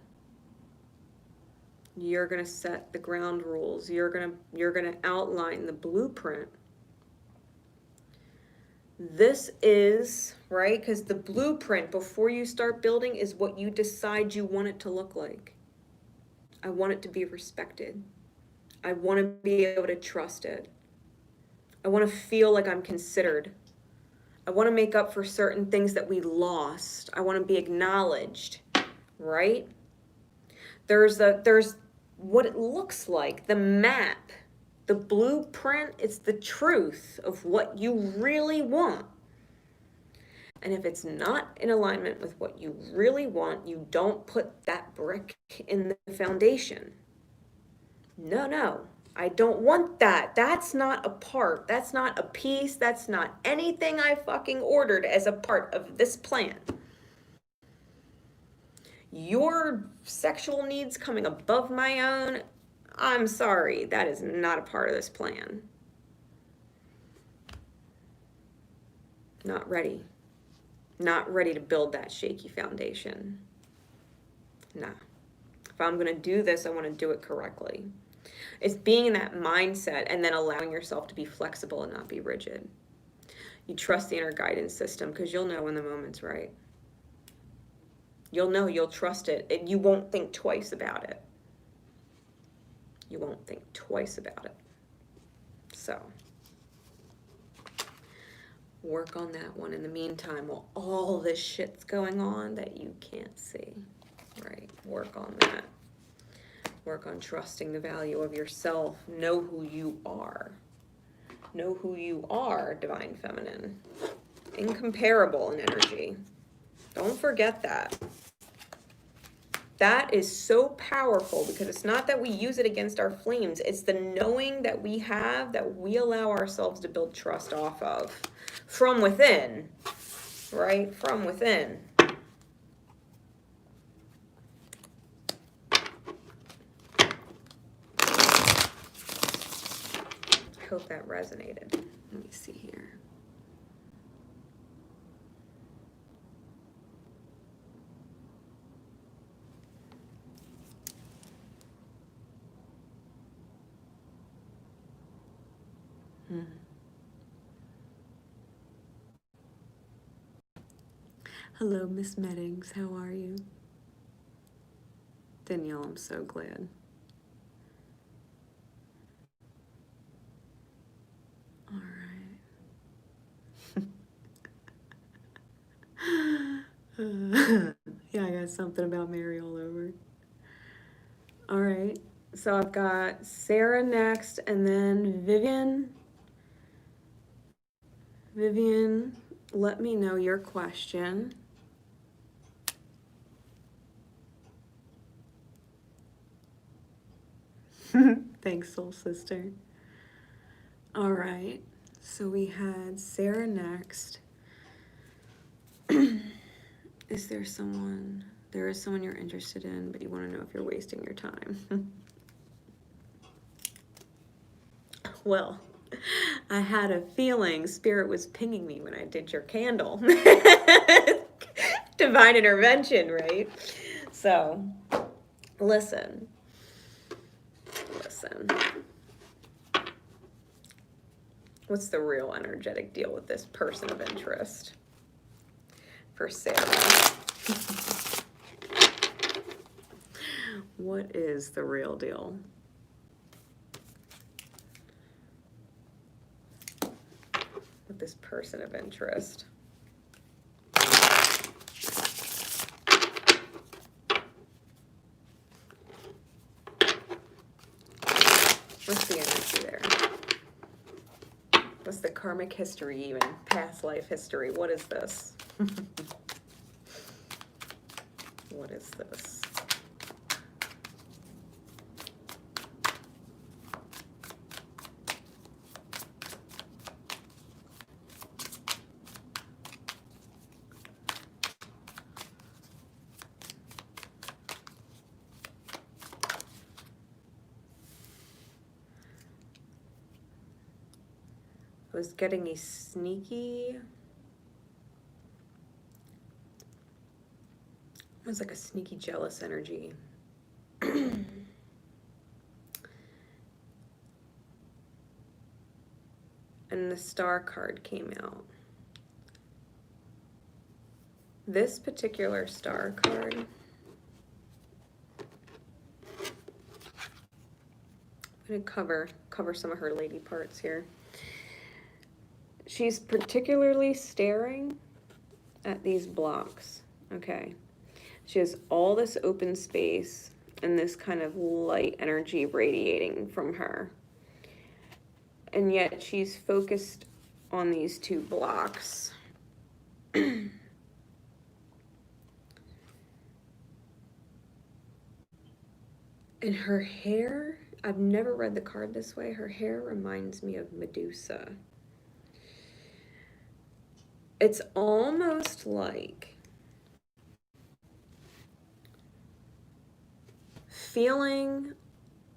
You're going to set the ground rules. You're going to outline the blueprint. This is, right? Because the blueprint before you start building is what you decide you want it to look like. I want it to be respected. I want to be able to trust it. I want to feel like I'm considered. I want to make up for certain things that we lost. I want to be acknowledged, right? There's what it looks like, the map, the blueprint. It's the truth of what you really want. And if it's not in alignment with what you really want, you don't put that brick in the foundation. No, I don't want that. That's not a part. That's not a piece. That's not anything I fucking ordered as a part of this plan. Your sexual needs coming above my own, I'm sorry, that is not a part of this plan. Not ready. Not ready to build that shaky foundation. Nah. If I'm going to do this, I want to do it correctly. It's being in that mindset and then allowing yourself to be flexible and not be rigid. You trust the inner guidance system because you'll know when the moment's right. You'll know, you'll trust it, and you won't think twice about it. You won't think twice about it. So, work on that one in the meantime while all this shit's going on that you can't see. Right? Work on that. Work on trusting the value of yourself. Know who you are. Know who you are, Divine Feminine. Incomparable in energy. Don't forget that. That is so powerful because it's not that we use it against our flames. It's the knowing that we have that we allow ourselves to build trust off of. From within. Right? From within. I hope that resonated. Let me see here. Hello, Miss Meddings. How are you? Danielle, I'm so glad. All right. Yeah, I got something about Mary all over. All right. So I've got Sarah next, and then Vivian. Vivian, let me know your question. Thanks, soul sister. All right. So we had Sarah next. Is there someone? There is someone you're interested in, but you want to know if you're wasting your time. Well, I had a feeling Spirit was pinging me when I did your candle. Divine intervention, right? So, listen. What's the real energetic deal with this person of interest for Sarah? What is the real deal? With this person of interest? What's the energy there? What's the karmic history even? Past life history? What is this? What is this? Was getting a sneaky, it was like a sneaky jealous energy. And the Star card came out. This particular Star card, I'm going to cover some of her lady parts here. She's particularly staring at these blocks, okay? She has all this open space and this kind of light energy radiating from her. And yet she's focused on these two blocks. And her hair, I've never read the card this way, her hair reminds me of Medusa. It's almost like feeling,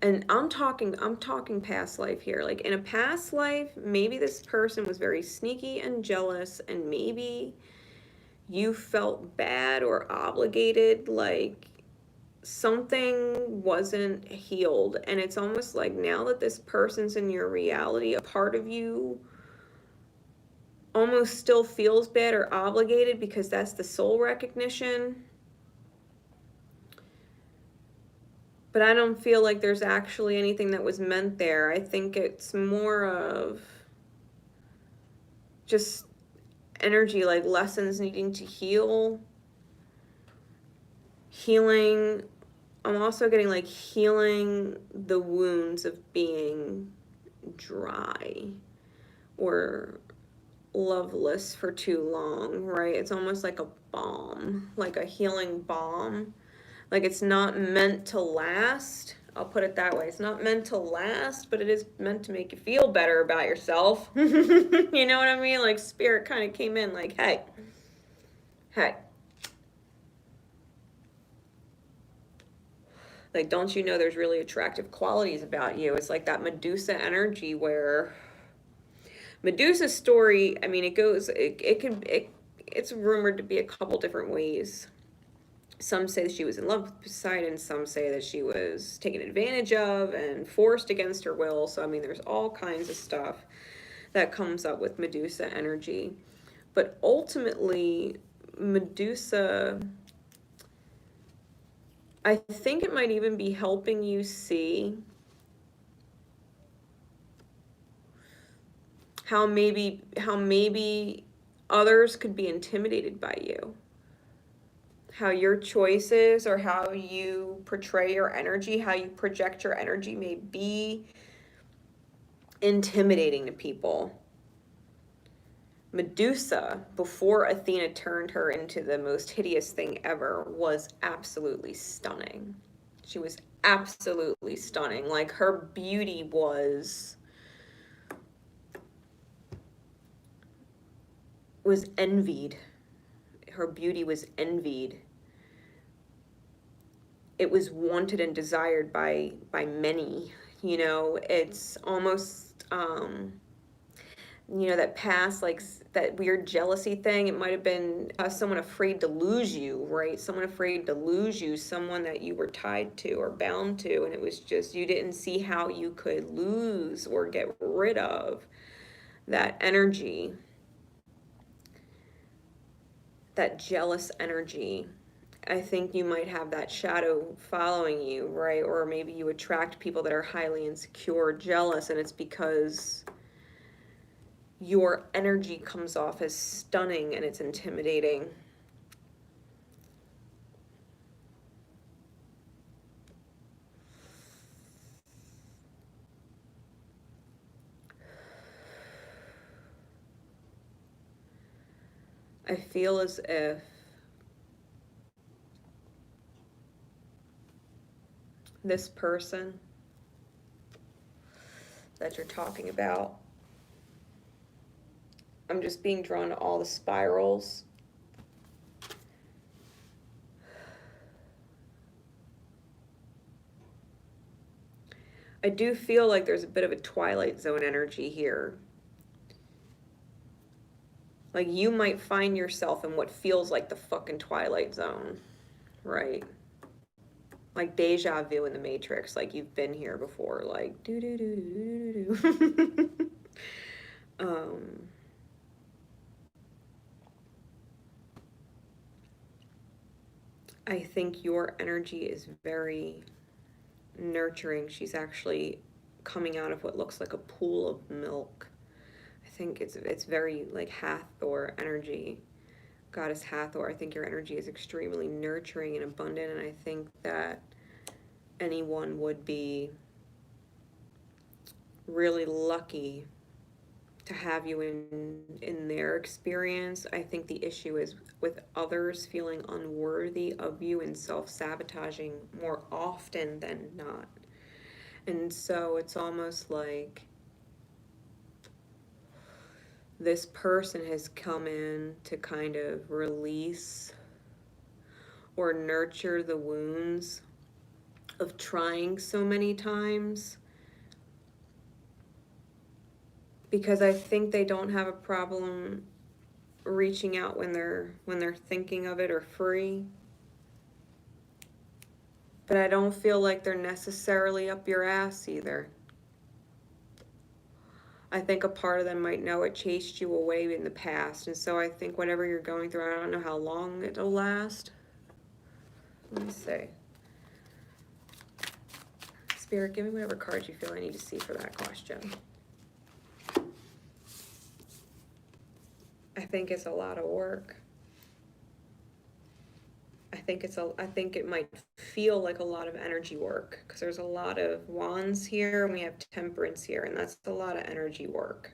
and I'm talking past life here. Like in a past life, maybe this person was very sneaky and jealous, and maybe you felt bad or obligated, like something wasn't healed. And it's almost like now that this person's in your reality, a part of you almost still feels bad or obligated because that's the soul recognition. But I don't feel like there's actually anything that was meant there. I think it's more of just energy, like lessons needing to heal. Healing. I'm also getting like healing the wounds of being dry or loveless for too long, right? It's almost like a balm, like a healing balm. Like it's not meant to last. I'll put it that way. It's not meant to last, but it is meant to make you feel better about yourself. You know what I mean? Like spirit kind of came in like, hey, like, don't you know there's really attractive qualities about you? It's like that Medusa energy where Medusa's story, I mean, it's rumored to be a couple different ways. Some say she was in love with Poseidon, some say that she was taken advantage of and forced against her will. So, I mean, there's all kinds of stuff that comes up with Medusa energy. But ultimately, Medusa, I think it might even be helping you see how maybe others could be intimidated by you. How your choices or how you portray your energy, how you project your energy may be intimidating to people. Medusa, before Athena turned her into the most hideous thing ever, was absolutely stunning. She was absolutely stunning. Like her beauty was envied. Her beauty was envied. It was wanted and desired by many. You know, it's almost you know, that past, like that weird jealousy thing. It might have been someone afraid to lose you, right? Someone afraid to lose you, someone that you were tied to or bound to, and it was just you didn't see how you could lose or get rid of that energy, that jealous energy. I think you might have that shadow following you, right? Or maybe you attract people that are highly insecure, jealous, and it's because your energy comes off as stunning and it's intimidating. I feel as if this person that you're talking about, I'm just being drawn to all the spirals. I do feel like there's a bit of a Twilight Zone energy here. Like you might find yourself in what feels like the fucking Twilight Zone, right? Like deja vu in the Matrix, like you've been here before, like do do do do do do. I think your energy is very nurturing. She's actually coming out of what looks like a pool of milk. I think it's very like Hathor energy, goddess Hathor. I think your energy is extremely nurturing and abundant, and I think that anyone would be really lucky to have you in their experience. I think the issue is with others feeling unworthy of you and self-sabotaging more often than not. And so it's almost like this person has come in to kind of release or nurture the wounds of trying so many times, because I think they don't have a problem reaching out when they're thinking of it or free. But I don't feel like they're necessarily up your ass either. I think a part of them might know it chased you away in the past. And so I think whatever you're going through, I don't know how long it'll last. Let me see. Spirit, give me whatever cards you feel I need to see for that question. I think it's a lot of work. I think it might feel like a lot of energy work because there's a lot of wands here and we have temperance here, and that's a lot of energy work.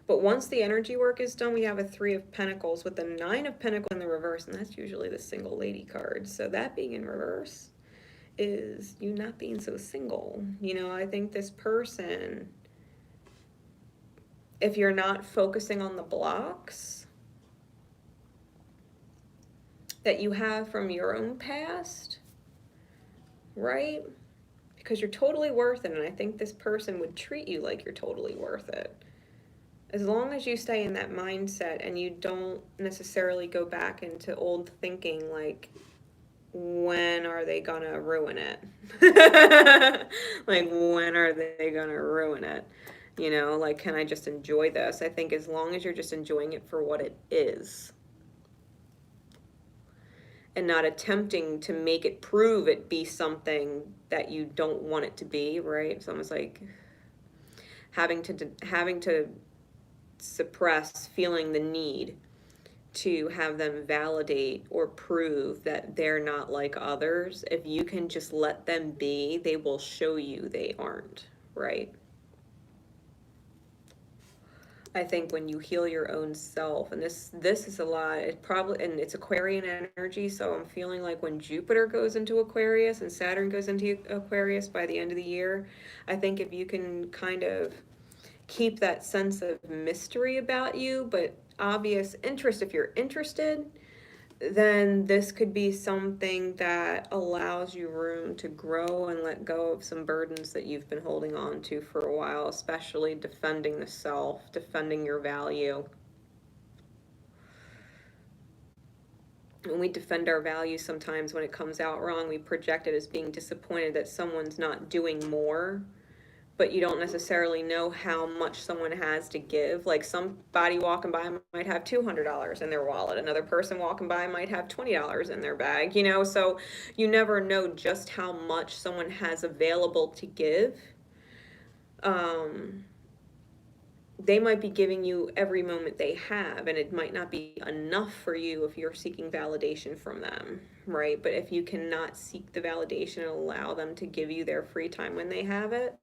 But once the energy work is done, we have a 3 of Pentacles with the 9 of Pentacles in the reverse, and that's usually the single lady card. So that being in reverse is you not being so single. You know, I think this person, if you're not focusing on the blocks that you have from your own past, right? Because you're totally worth it, and I think this person would treat you like you're totally worth it. As long as you stay in that mindset and you don't necessarily go back into old thinking like, when are they gonna ruin it? Like, when are they gonna ruin it? You know, like, can I just enjoy this? I think as long as you're just enjoying it for what it is and not attempting to make it prove it be something that you don't want it to be, right? It's almost like having to suppress feeling the need to have them validate or prove that they're not like others. If you can just let them be, they will show you they aren't, right? I think when you heal your own self, and this is a lot, it probably, and it's Aquarian energy, so I'm feeling like when Jupiter goes into Aquarius and Saturn goes into Aquarius by the end of the year, I think if you can kind of keep that sense of mystery about you, but obvious interest, if you're interested, then this could be something that allows you room to grow and let go of some burdens that you've been holding on to for a while, especially defending the self, defending your value. When we defend our value, sometimes when it comes out wrong, we project it as being disappointed that someone's not doing more, but you don't necessarily know how much someone has to give. Like, somebody walking by might have $200 in their wallet. Another person walking by might have $20 in their bag, you know? So you never know just how much someone has available to give. They might be giving you every moment they have, and it might not be enough for you if you're seeking validation from them, right? But if you cannot seek the validation and allow them to give you their free time when they have it,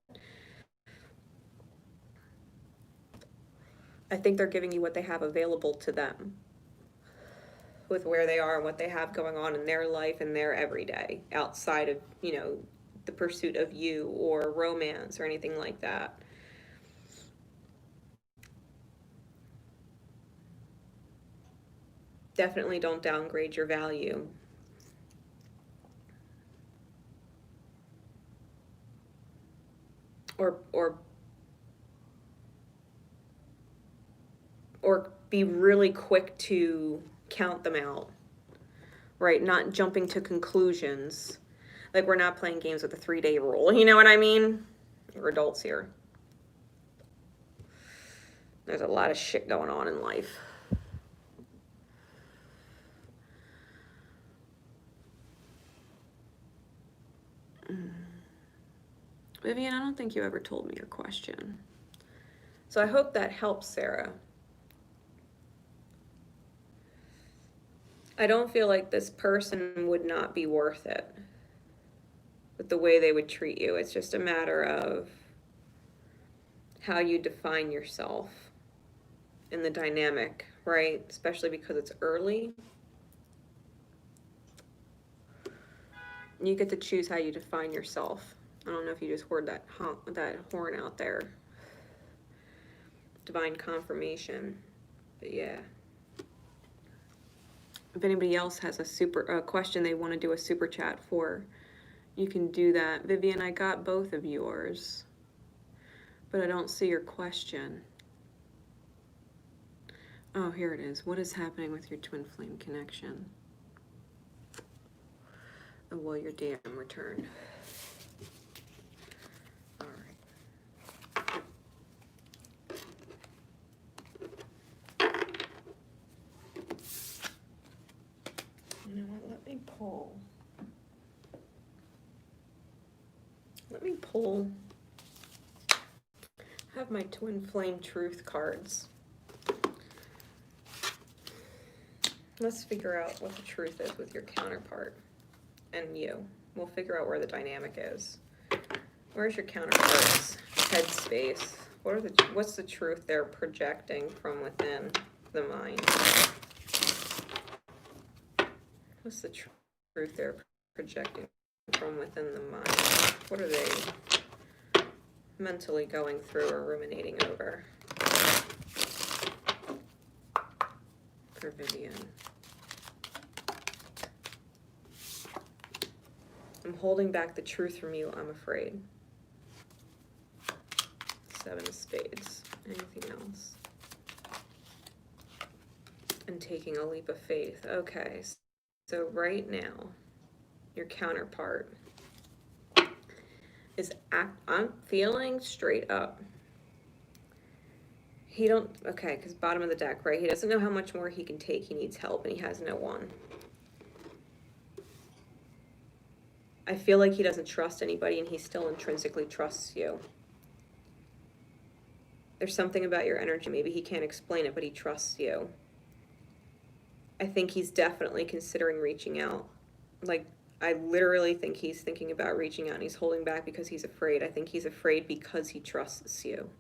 I think they're giving you what they have available to them with where they are and what they have going on in their life and their everyday outside of, you know, the pursuit of you or romance or anything like that. Definitely don't downgrade your value. Or be really quick to count them out, right? Not jumping to conclusions. Like, we're not playing games with the 3-day rule, you know what I mean? We're adults here. There's a lot of shit going on in life. Vivian, I don't think you ever told me your question. So I hope that helps, Sarah. I don't feel like this person would not be worth it with the way they would treat you. It's just a matter of how you define yourself in the dynamic, right? Especially because it's early. You get to choose how you define yourself. I don't know if you just heard that horn out there. Divine confirmation. But yeah. If anybody else has a question they want to do a super chat for, you can do that. Vivian, I got both of yours, but I don't see your question. Oh, here it is. What is happening with your twin flame connection? And will your DM return? All right. You know what? Let me pull. Have my twin flame truth cards. Let's figure out what the truth is with your counterpart and you. We'll figure out where the dynamic is. Where's your counterpart's headspace? What's the truth they're projecting from within the mind? What's the truth they're projecting from within the mind? What are they mentally going through or ruminating over? For Vivian. I'm holding back the truth from you, I'm afraid. 7 of spades. Anything else? And taking a leap of faith. Okay, so right now, your counterpart is I'm feeling straight up. Okay, because bottom of the deck, right? He doesn't know how much more he can take. He needs help, and he has no one. I feel like he doesn't trust anybody, and he still intrinsically trusts you. There's something about your energy. Maybe he can't explain it, but he trusts you. I think he's definitely considering reaching out. Like, I literally think he's thinking about reaching out, and he's holding back because he's afraid. I think he's afraid because he trusts you.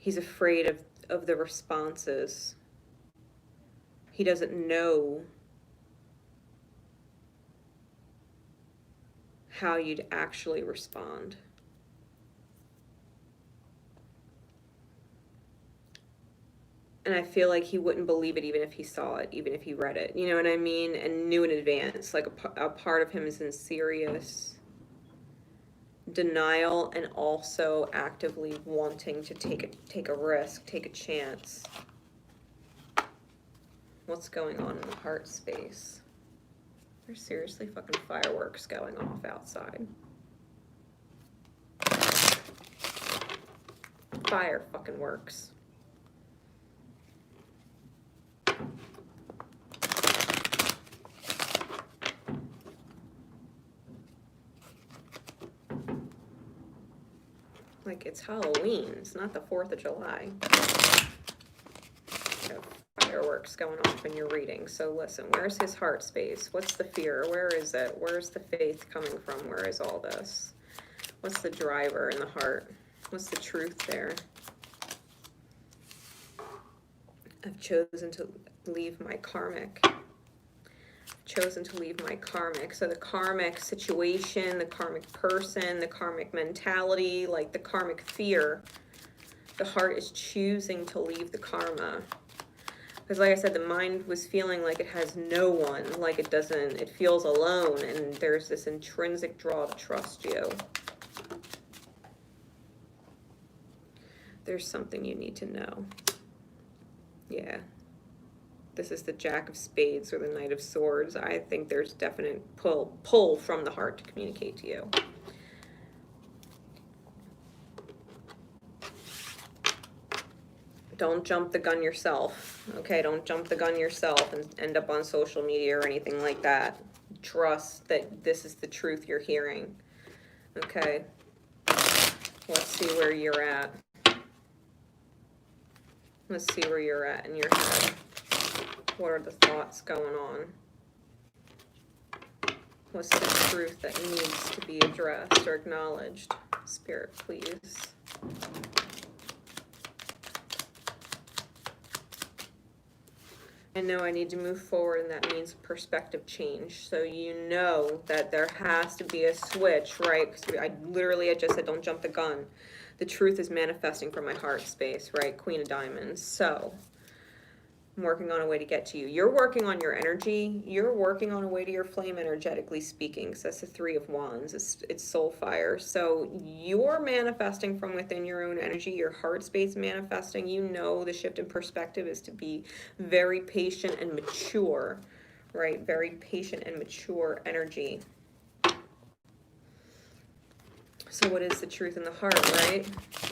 He's afraid of the responses. He doesn't know how you'd actually respond. And I feel like he wouldn't believe it even if he saw it, even if he read it. You know what I mean? And knew in advance. Like a part of him is in serious denial and also actively wanting to take a risk, take a chance. What's going on in the heart space? There's seriously fucking fireworks going off outside. Fire fucking works. Like it's Halloween. It's not the 4th of July. You have fireworks going off in your reading. So listen, where's his heart space? What's the fear? Where is it? Where's the faith coming from? Where is all this? What's the driver in the heart? What's the truth there? I've chosen to leave my karmic. Chosen to leave my karmic. So the karmic situation, the karmic person, the karmic mentality, like the karmic fear, the heart is choosing to leave the karma. Because like I said, the mind was feeling like it has no one, like it feels alone, and there's this intrinsic draw to trust you. There's something you need to know. Yeah. This is the Jack of Spades or the Knight of Swords. I think there's definite pull from the heart to communicate to you. Don't jump the gun yourself, okay? Don't jump the gun yourself and end up on social media or anything like that. Trust that this is the truth you're hearing, okay? Let's see where you're at. Let's see where you're at in your head. What are the thoughts going on? What's the truth that needs to be addressed or acknowledged? Spirit, please. I know I need to move forward, and that means perspective change. So you know that there has to be a switch, right? Because I just said, don't jump the gun. The truth is manifesting from my heart space, right? Queen of Diamonds. So I'm working on a way to get to you. You're working on your energy. You're working on a way to your flame, energetically speaking. So that's the Three of Wands. It's soul fire. So you're manifesting from within your own energy. Your heart space manifesting. You know the shift in perspective is to be very patient and mature, right? Very patient and mature energy. So what is the truth in the heart, right?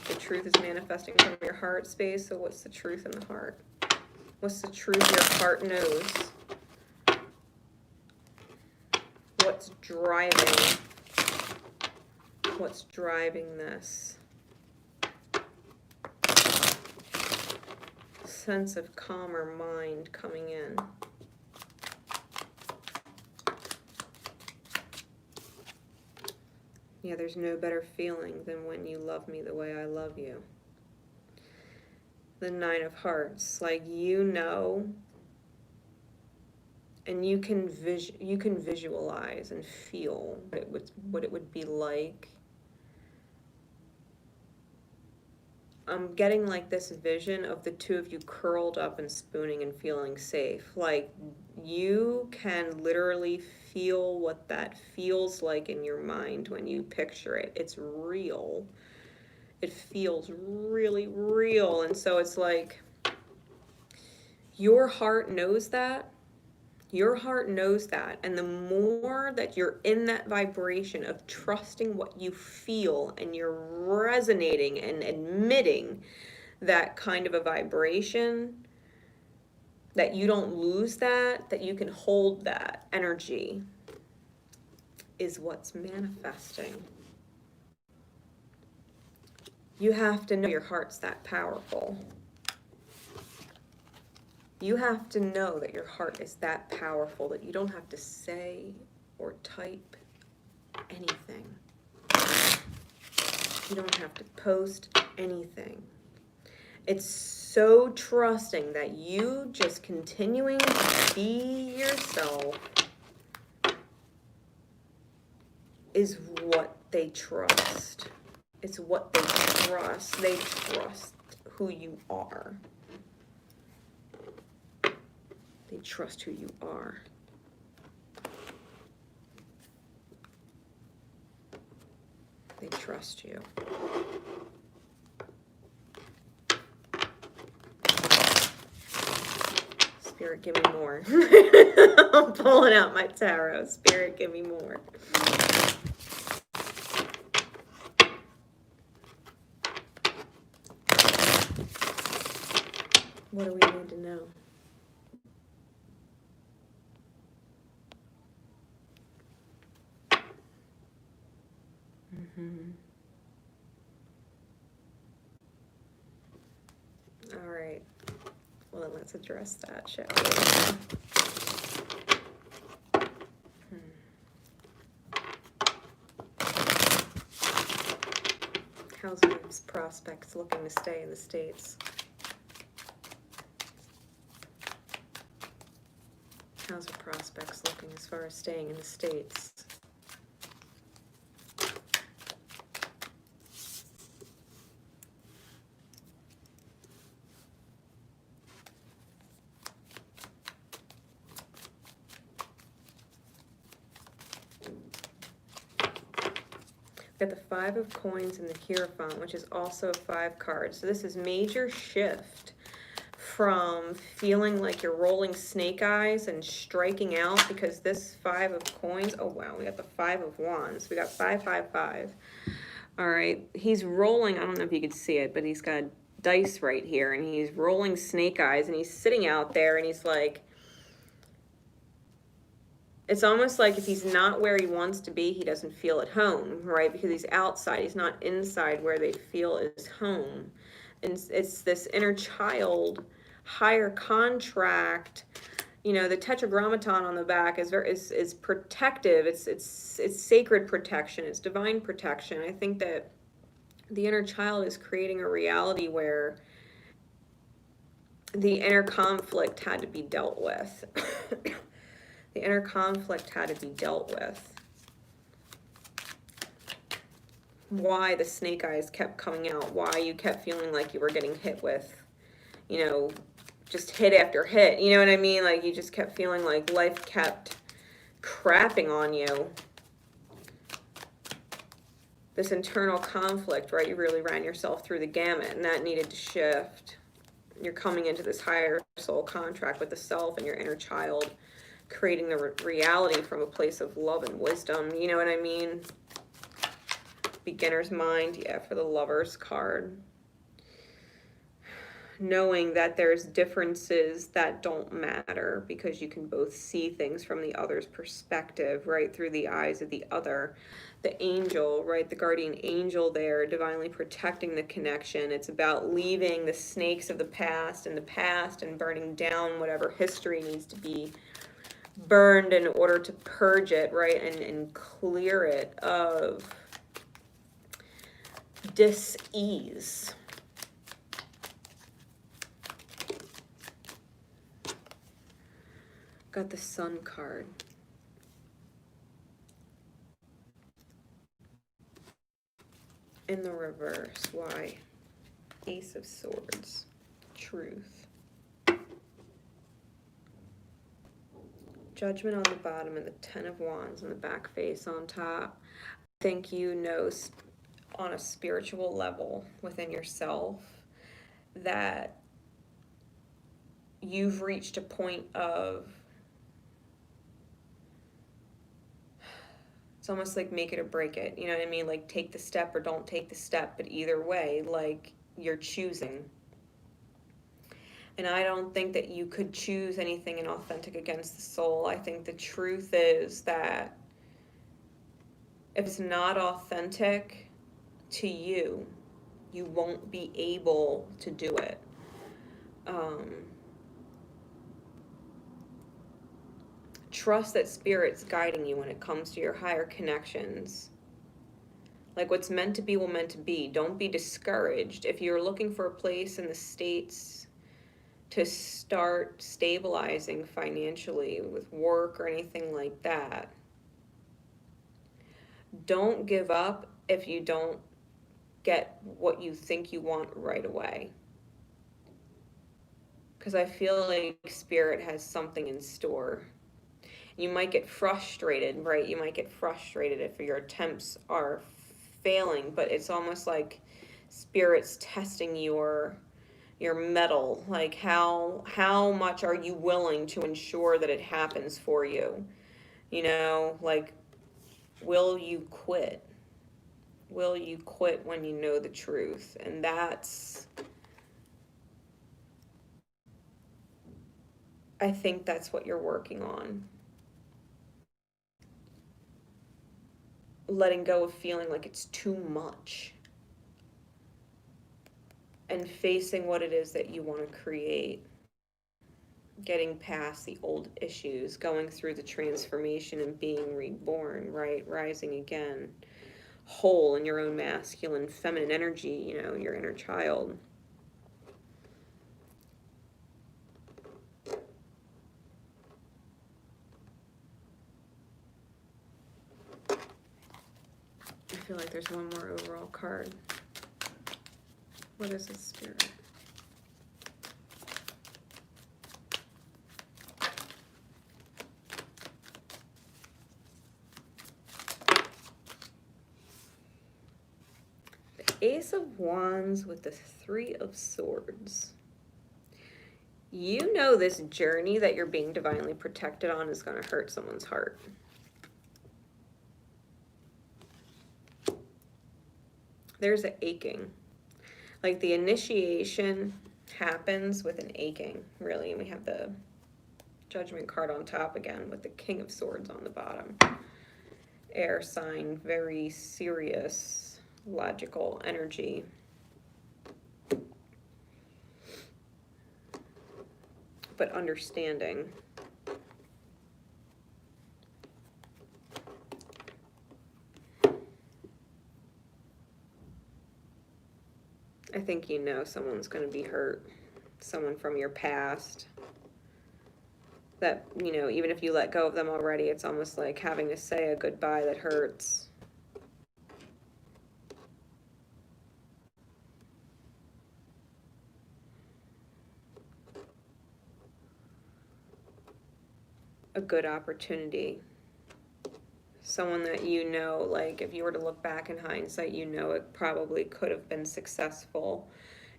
The truth is manifesting from your heart space. So what's the truth in the heart? What's the truth your heart knows? What's driving? What's driving this? Sense of calmer mind coming in. Yeah, there's no better feeling than when you love me the way I love you. The Nine of Hearts, like, you know, and you can visualize and feel what it would be like. I'm getting like this vision of the two of you curled up and spooning and feeling safe. Like, you can literally feel what that feels like in your mind when you picture it. It's real. It feels really real. And so it's like, your heart knows that. Your heart knows that. And the more that you're in that vibration of trusting what you feel, and you're resonating and admitting that kind of a vibration, that you don't lose that you can hold that energy, is what's manifesting. You have to know your heart's that powerful. You have to know that your heart is that powerful, that you don't have to say or type anything. You don't have to post anything. It's so trusting that you just continuing to be yourself is what they trust. It's what they trust. They trust who you are. They trust who you are. They trust you. Spirit, give me more. I'm pulling out my tarot. Spirit, give me more. What do we need to know? All right. Well, then let's address that, shall we? How's Move's prospects looking to stay in the States? How's her prospects looking as far as staying in the States? We've got the Five of Coins and the Hierophant, which is also a 5 card. So this is major shift from feeling like you're rolling snake eyes and striking out, because this 5 of Coins, oh wow, we got the 5 of Wands. We got 5, 5, 5. All right, he's rolling, I don't know if you could see it, but he's got dice right here, and he's rolling snake eyes, and he's sitting out there, and he's like, it's almost like if he's not where he wants to be, he doesn't feel at home, right? Because he's outside, he's not inside where they feel is home. And it's this inner child, higher contract. You know, the tetragrammaton on the back is protective. It's sacred protection. It's divine protection. I think that the inner child is creating a reality where the inner conflict had to be dealt with. The inner conflict had to be dealt with. Why the snake eyes kept coming out, why you kept feeling like you were getting hit with, you know, just hit after hit. You know what I mean? Like you just kept feeling like life kept crapping on you. This internal conflict, right? You really ran yourself through the gamut, and that needed to shift. You're coming into this higher soul contract with the self and your inner child, creating the reality from a place of love and wisdom. You know what I mean? Beginner's mind, yeah, for the Lover's card. Knowing that there's differences that don't matter because you can both see things from the other's perspective, right, through the eyes of the other. The angel, right, the guardian angel there, divinely protecting the connection. It's about leaving the snakes of the past in the past and burning down whatever history needs to be burned in order to purge it, right, and clear it of dis-ease. Got the Sun card. In the reverse, why? Ace of Swords, truth. Judgment on the bottom and the Ten of Wands on the back face on top. I think you know on a spiritual level within yourself that you've reached a point of, it's almost like make it or break it, you know what I mean? Like take the step or don't take the step, but either way, like you're choosing. And I don't think that you could choose anything inauthentic against the soul. I think the truth is that if it's not authentic to you, you won't be able to do it. Trust that Spirit's guiding you when it comes to your higher connections. Like what's meant to be will meant to be. Don't be discouraged. If you're looking for a place in the States to start stabilizing financially with work or anything like that, don't give up if you don't get what you think you want right away. Because I feel like Spirit has something in store. You might get frustrated, right? You might get frustrated if your attempts are failing, but it's almost like Spirit's testing your mettle. Like how much are you willing to ensure that it happens for you? You know, like will you quit? Will you quit when you know the truth? And I think that's what you're working on. Letting go of feeling like it's too much and facing what it is that you want to create. Getting past the old issues, going through the transformation and being reborn, right? Rising again, whole in your own masculine, feminine energy, you know, your inner child. I feel like there's one more overall card. What is this, Spirit? The Ace of Wands with the Three of Swords. You know this journey that you're being divinely protected on is going to hurt someone's heart. There's an aching. Like the initiation happens with an aching, really. And we have the Judgment card on top again with the King of Swords on the bottom. Air sign, very serious, logical energy. But understanding. I think you know someone's going to be hurt. Someone from your past. That, you know, even if you let go of them already, it's almost like having to say a goodbye that hurts. a good opportunity. Someone that you know, like if you were to look back in hindsight, you know it probably could have been successful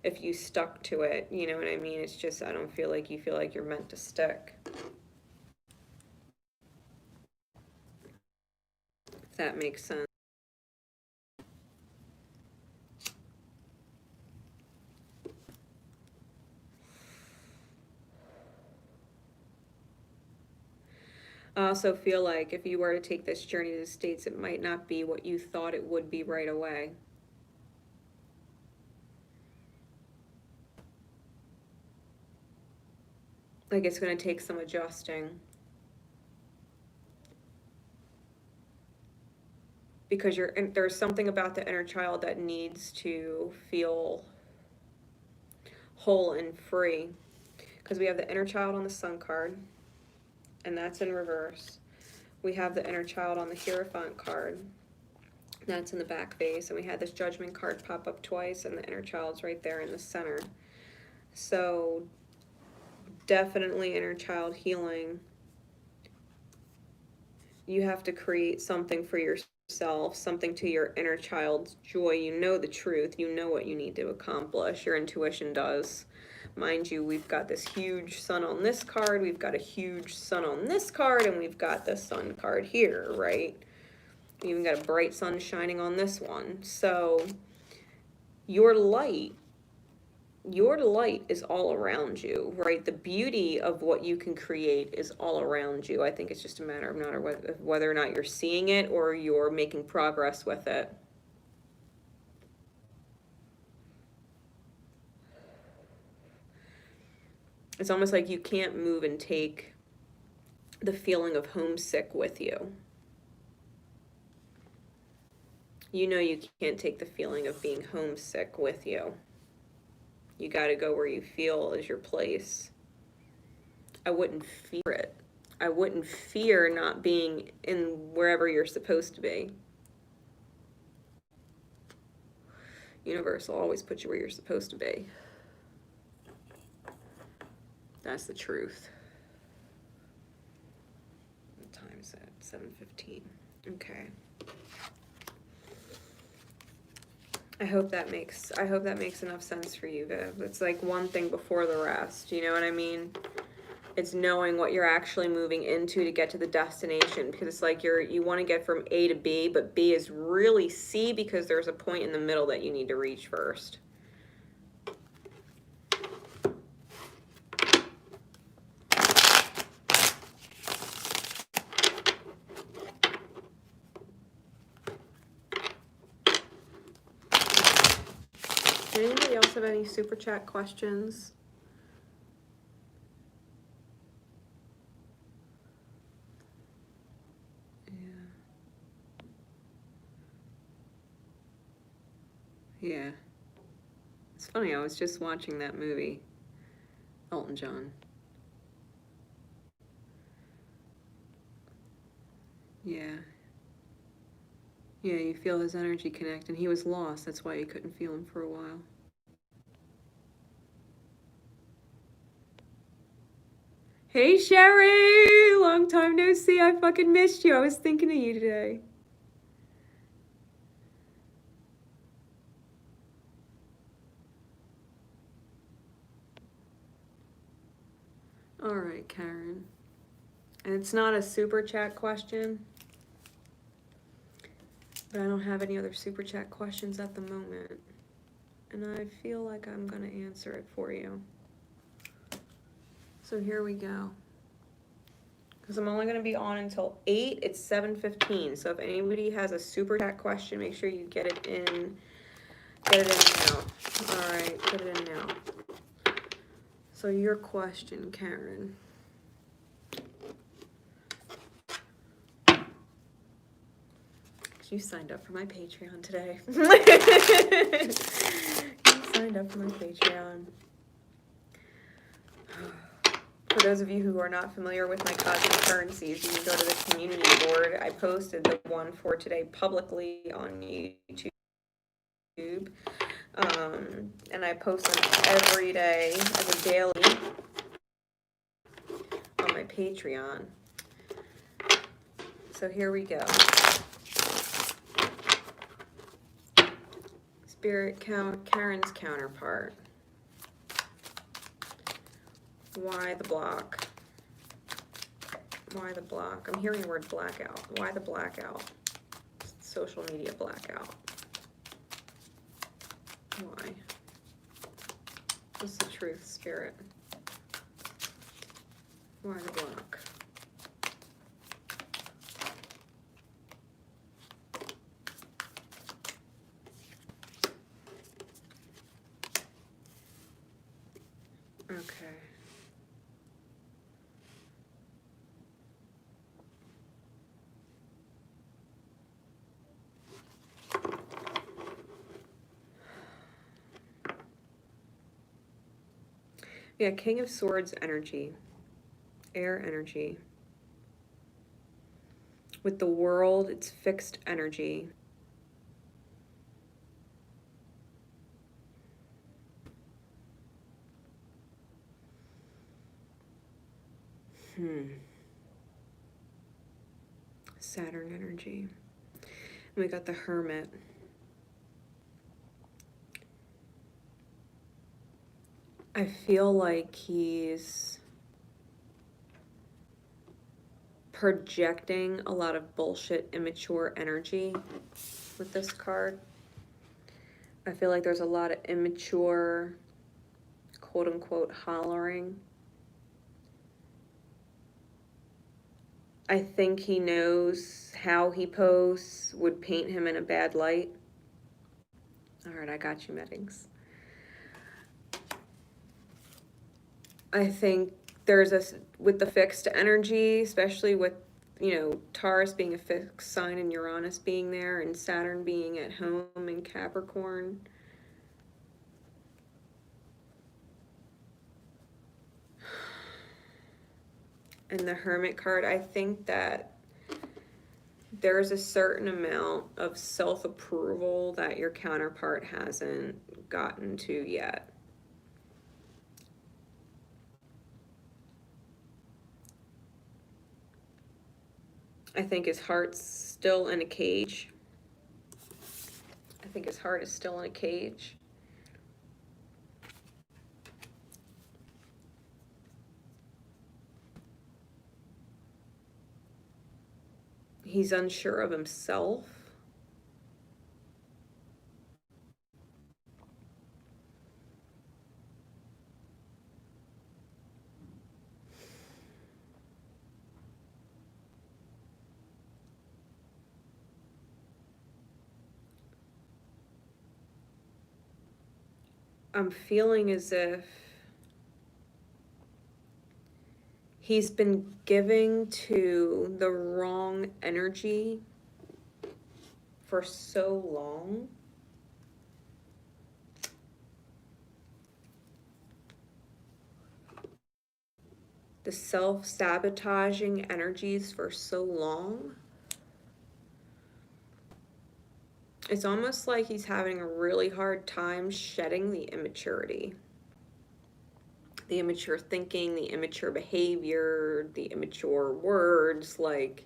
if you stuck to it. You know what I mean? It's just, I don't feel like you feel like you're meant to stick. If that makes sense. I also feel like if you were to take this journey to the States, it might not be what you thought it would be right away. Like it's going to take some adjusting. Because there's something about the inner child that needs to feel whole and free. Because we have the inner child on the Sun card, and that's in reverse. We have the inner child on the Hierophant card, that's in the back face, and we had this Judgment card pop up twice, and the inner child's right there in the center. So definitely inner child healing. You have to create something for yourself, something to your inner child's joy. You know the truth. You know what you need to accomplish. Your intuition does. Mind you, we've got this huge sun on this card. We've got a huge sun on this card. And we've got the sun card here, right? We even got a bright sun shining on this one. So your light is all around you, right? The beauty of what you can create is all around you. I think it's just a matter of whether or not you're seeing it or you're making progress with it. It's almost like you can't move and take the feeling of homesick with you. You know you can't take the feeling of being homesick with you. You got to go where you feel is your place. I wouldn't fear it. I wouldn't fear not being in wherever you're supposed to be. Universe will always put you where you're supposed to be. That's the truth. What time is it? 7:15. Okay. I hope that makes enough sense for you, Viv. It's like one thing before the rest, you know what I mean? It's knowing what you're actually moving into to get to the destination, because it's like you want to get from A to B, but B is really C because there's a point in the middle that you need to reach first. Anybody else have any super chat questions? Yeah. It's funny, I was just watching that movie, Elton John. Yeah. Yeah, you feel his energy connect, and he was lost. That's why you couldn't feel him for a while. Hey, Sherry! Long time no see. I fucking missed you. I was thinking of you today. All right, Karen. And it's not a super chat question, but I don't have any other super chat questions at the moment. And I feel like I'm going to answer it for you. So here we go. Because I'm only going to be on until 8. It's 7:15. So if anybody has a super chat question, make sure you get it in. Get it in now. All right, put it in now. So your question, Karen. You signed up for my Patreon today. You signed up for my Patreon. For those of you who are not familiar with my cosmic currencies, you can go to the community board. I posted the one for today publicly on YouTube. And I post them every day as a daily on my Patreon. So here we go. Spirit Karen's counterpart. Why the block? Why the block? I'm hearing the word blackout. Why the blackout? Social media blackout. Why? What's the truth, Spirit? Why the block? Okay. Yeah, King of Swords energy. Air energy. With the World, it's fixed energy. Saturn energy. And we got the Hermit. I feel like he's projecting a lot of bullshit, immature energy with this card. I feel like there's a lot of immature, quote unquote, hollering. I think he knows how he posts would paint him in a bad light. All right, I got you, Meddings. I think there's with the fixed energy, especially with, you know, Taurus being a fixed sign and Uranus being there and Saturn being at home in Capricorn. And the Hermit card, I think that there's a certain amount of self-approval that your counterpart hasn't gotten to yet. I think his heart's still in a cage. I think his heart is still in a cage. He's unsure of himself. I'm feeling as if he's been giving to the wrong energy for so long. The self-sabotaging energies for so long. It's almost like he's having a really hard time shedding the immaturity. The immature thinking, the immature behavior, the immature words, like...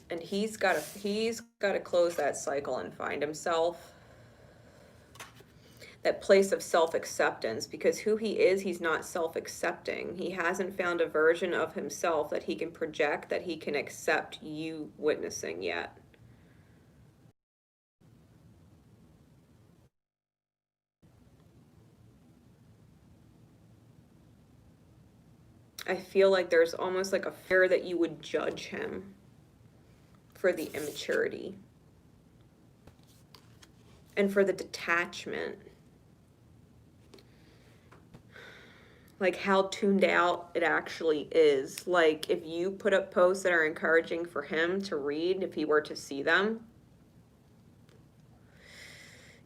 And he's got to close that cycle and find himself. That place of self-acceptance, because who he is, he's not self-accepting. He hasn't found a version of himself that he can project, that he can accept you witnessing yet. I feel like there's almost like a fear that you would judge him for the immaturity and for the detachment. Like how tuned out it actually is. Like if you put up posts that are encouraging for him to read, if he were to see them,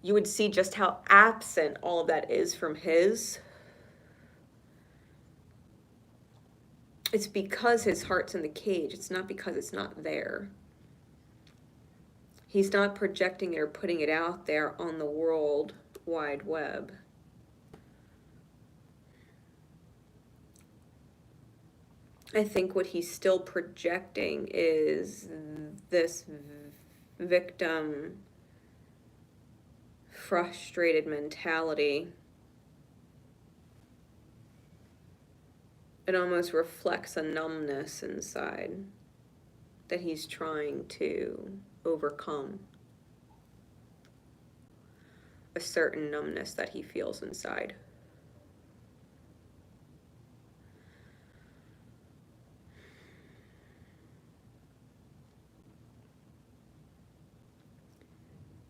you would see just how absent all of that is from his. It's because his heart's in the cage. It's not because it's not there. He's not projecting it or putting it out there on the World Wide Web. I think what he's still projecting is this victim frustrated mentality. It almost reflects a numbness inside that he's trying to overcome. A certain numbness that he feels inside.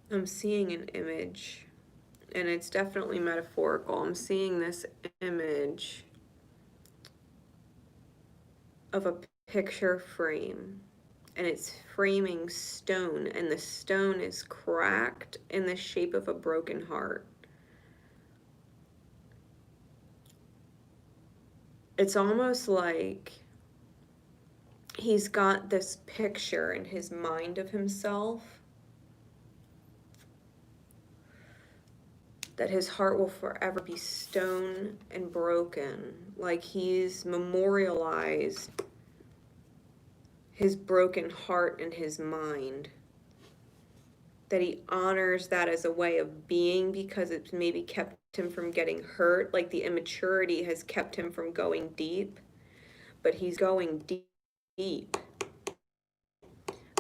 I'm seeing an image, and it's definitely metaphorical. I'm seeing this image of a picture frame, and it's framing stone, and the stone is cracked in the shape of a broken heart. It's almost like he's got this picture in his mind of himself that his heart will forever be stone and broken, like he's memorialized his broken heart in his mind, that he honors that as a way of being because it's maybe kept him from getting hurt, like the immaturity has kept him from going deep, but he's going deep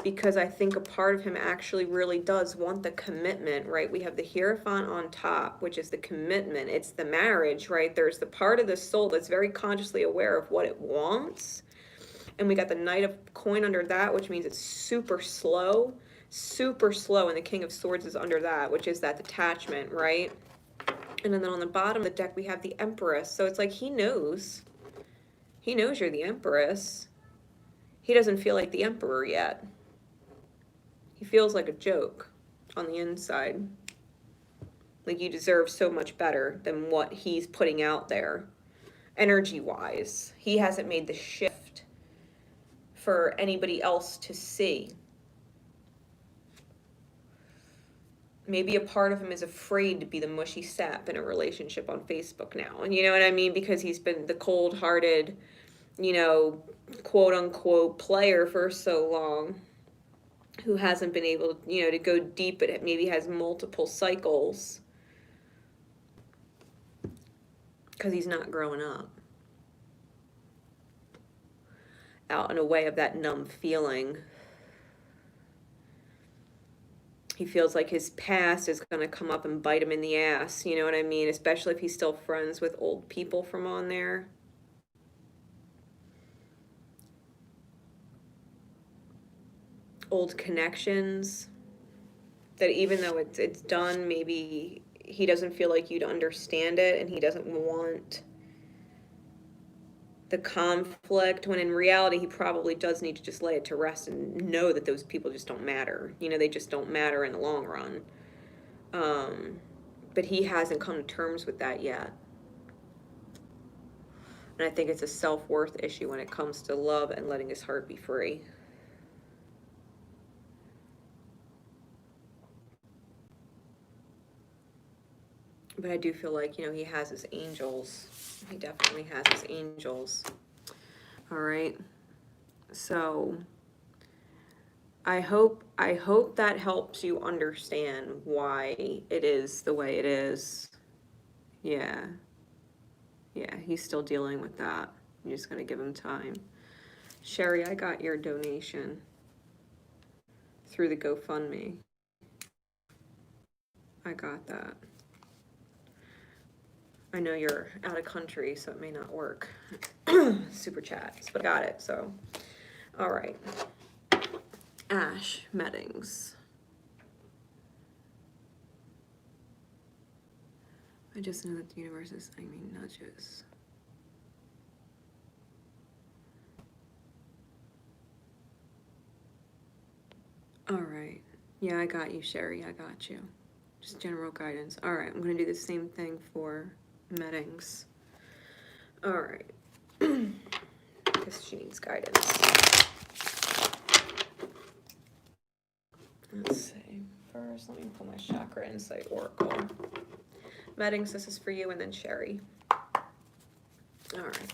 because I think a part of him actually really does want the commitment, right? We have the Hierophant on top, which is the commitment. It's the marriage, right? There's the part of the soul that's very consciously aware of what it wants. And we got the Knight of Coin under that, which means it's super slow. And the King of Swords is under that, which is that detachment, right? And then on the bottom of the deck, we have the Empress. So it's like he knows. He knows you're the Empress. He doesn't feel like the Emperor yet. He feels like a joke on the inside. Like you deserve so much better than what he's putting out there, energy-wise. He hasn't made the shift for anybody else to see. Maybe a part of him is afraid to be the mushy sap in a relationship on Facebook now. And you know what I mean? Because he's been the cold-hearted, quote-unquote player for so long, who hasn't been able, to go deep, but maybe has multiple cycles because he's not growing up out in a way of that numb feeling. He feels like his past is going to come up and bite him in the ass, you know what I mean? Especially if he's still friends with old people from on there. Old connections that even though it's done, maybe he doesn't feel like you'd understand it, and he doesn't want the conflict, when in reality he probably does need to just lay it to rest and know that those people just don't matter. They just don't matter in the long run. But he hasn't come to terms with that yet. And I think it's a self-worth issue when it comes to love and letting his heart be free. But I do feel like, he has his angels. He definitely has his angels. All right. So I hope that helps you understand why it is the way it is. Yeah. Yeah, he's still dealing with that. You're just going to give him time. Sherry, I got your donation through the GoFundMe. I got that. I know you're out of country, so it may not work. Super chats, but I got it, so. All right. Ash Meddings. I just know that the universe is sending me nudges. All right. Yeah, I got you, Sherry. I got you. Just general guidance. All right, I'm going to do the same thing for Meddings. All right. Because she needs guidance. Let's see. First, let me pull my Chakra Insight Oracle. Meddings, this is for you, and then Sherry. All right.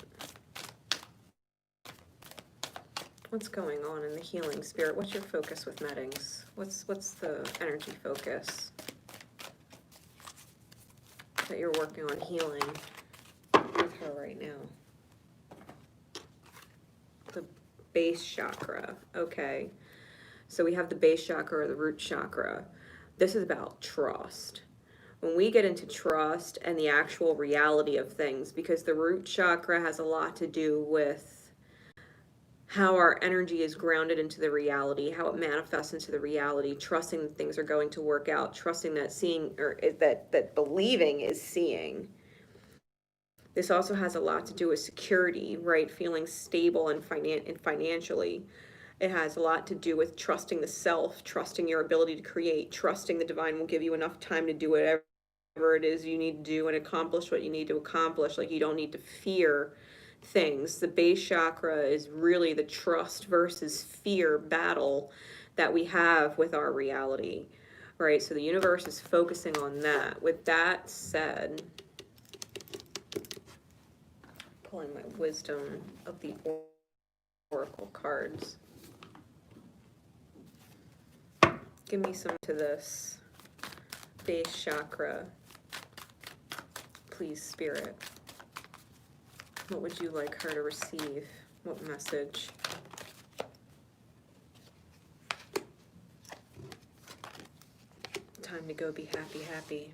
What's going on in the healing spirit? What's your focus with Meddings? What's the energy focus that you're working on healing with her right now? The base chakra. Okay. So we have the base chakra or the root chakra. This is about trust. When we get into trust and the actual reality of things, because the root chakra has a lot to do with how our energy is grounded into the reality, how it manifests into the reality, trusting that things are going to work out, trusting that seeing, or that believing is seeing. This also has a lot to do with security, right? Feeling stable and financially. It has a lot to do with trusting the self, trusting your ability to create, trusting the divine will give you enough time to do whatever it is you need to do and accomplish what you need to accomplish. Like, you don't need to fear things. The base chakra is really the trust versus fear battle that we have with our reality, right? So the universe is focusing on that. With that said, pulling my wisdom of the oracle cards. Give me some to this base chakra, please, Spirit. What would you like her to receive? What message? Time to go be happy, happy.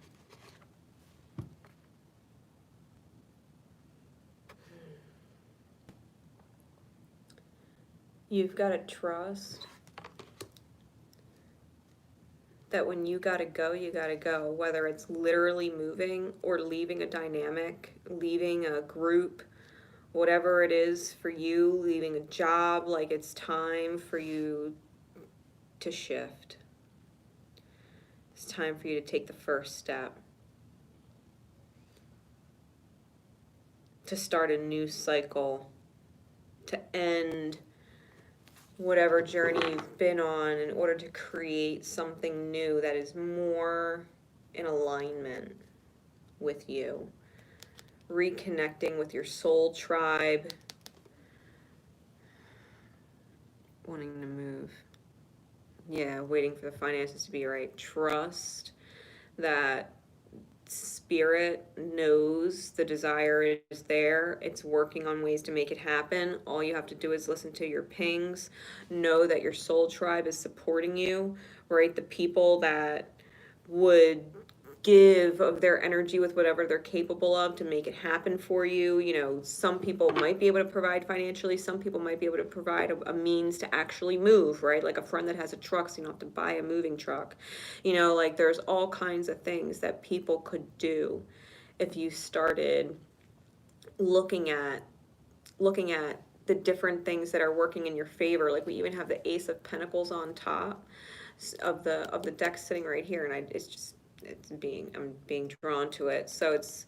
You've got to trust that when you gotta go, you gotta go. Whether it's literally moving or leaving a dynamic, leaving a group, whatever it is for you, leaving a job, like, it's time for you to shift. It's time for you to take the first step. To start a new cycle. To end whatever journey you've been on in order to create something new that is more in alignment with you. Reconnecting with your soul tribe. Wanting to move. Yeah, waiting for the finances to be right. Trust that Spirit knows the desire is there. It's working on ways to make it happen. All you have to do is listen to your pings. Know that your soul tribe is supporting you, right? The people that would give of their energy with whatever they're capable of to make it happen for you. You know, some people might be able to provide financially, some people might be able to provide a means to actually move, right? Like a friend that has a truck, so you don't have to buy a moving truck. You know, like, there's all kinds of things that people could do if you started looking at the different things that are working in your favor. Like, we even have the Ace of Pentacles on top of the deck sitting right here, and I'm being drawn to it. So it's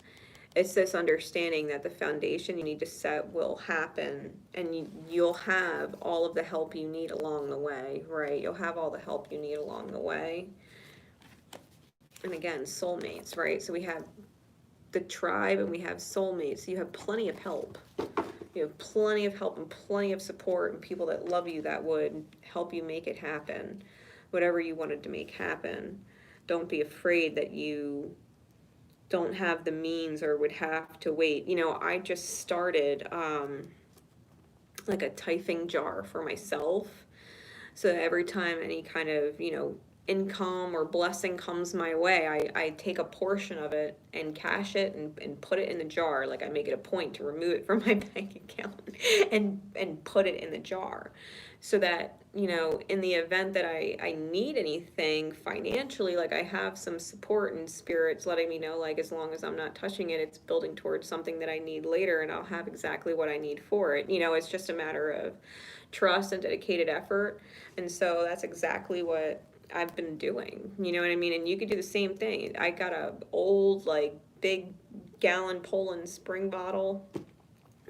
this understanding that the foundation you need to set will happen, and you'll have all of the help you need along the way, right? You'll have all the help you need along the way. And again, soulmates, right? So we have the tribe and we have soulmates. So you have plenty of help. You have plenty of help and plenty of support and people that love you that would help you make it happen. Whatever you wanted to make happen. Don't be afraid that you don't have the means or would have to wait. You know, I just started like a typing jar for myself. So every time any kind of, you know, income or blessing comes my way, I take a portion of it and cash it and put it in the jar. Like, I make it a point to remove it from my bank account and put it in the jar. So that, you know, in the event that I need anything financially, like, I have some support and spirits letting me know, like, as long as I'm not touching it, it's building towards something that I need later, and I'll have exactly what I need for it. You know, it's just a matter of trust and dedicated effort. And so that's exactly what I've been doing, you know what I mean? And you could do the same thing. I got a old, like, big gallon Poland spring bottle.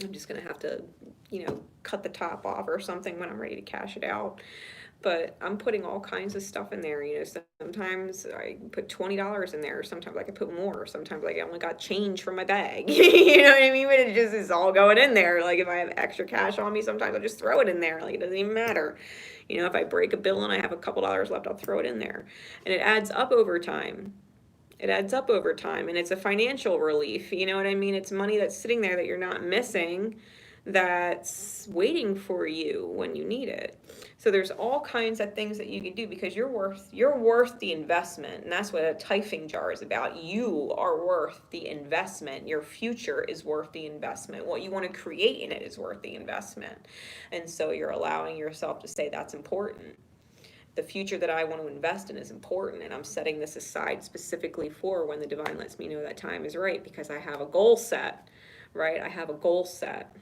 I'm just gonna have to, you know, cut the top off or something when I'm ready to cash it out. but I'm putting all kinds of stuff in there. You know, sometimes I put $20 in there. Sometimes like I put more. Sometimes like I only got change from my bag. You know what I mean? But it just is all going in there. Like if I have extra cash on me, sometimes I'll just throw it in there. Like it doesn't even matter. You know, if I break a bill and I have a couple dollars left, I'll throw it in there. And it adds up over time. It adds up over time, and it's a financial relief. You know what I mean? It's money that's sitting there that you're not missing, that's waiting for you when you need it. So there's all kinds of things that you can do because you're worth the investment, and that's what a Typhing jar is about. You are worth the investment. Your future is worth the investment. What you want to create in it is worth the investment. And so you're allowing yourself to say that's important. The future that I want to invest in is important, and I'm setting this aside specifically for when the divine lets me know that time is right, because I have a goal set, right? I have a goal set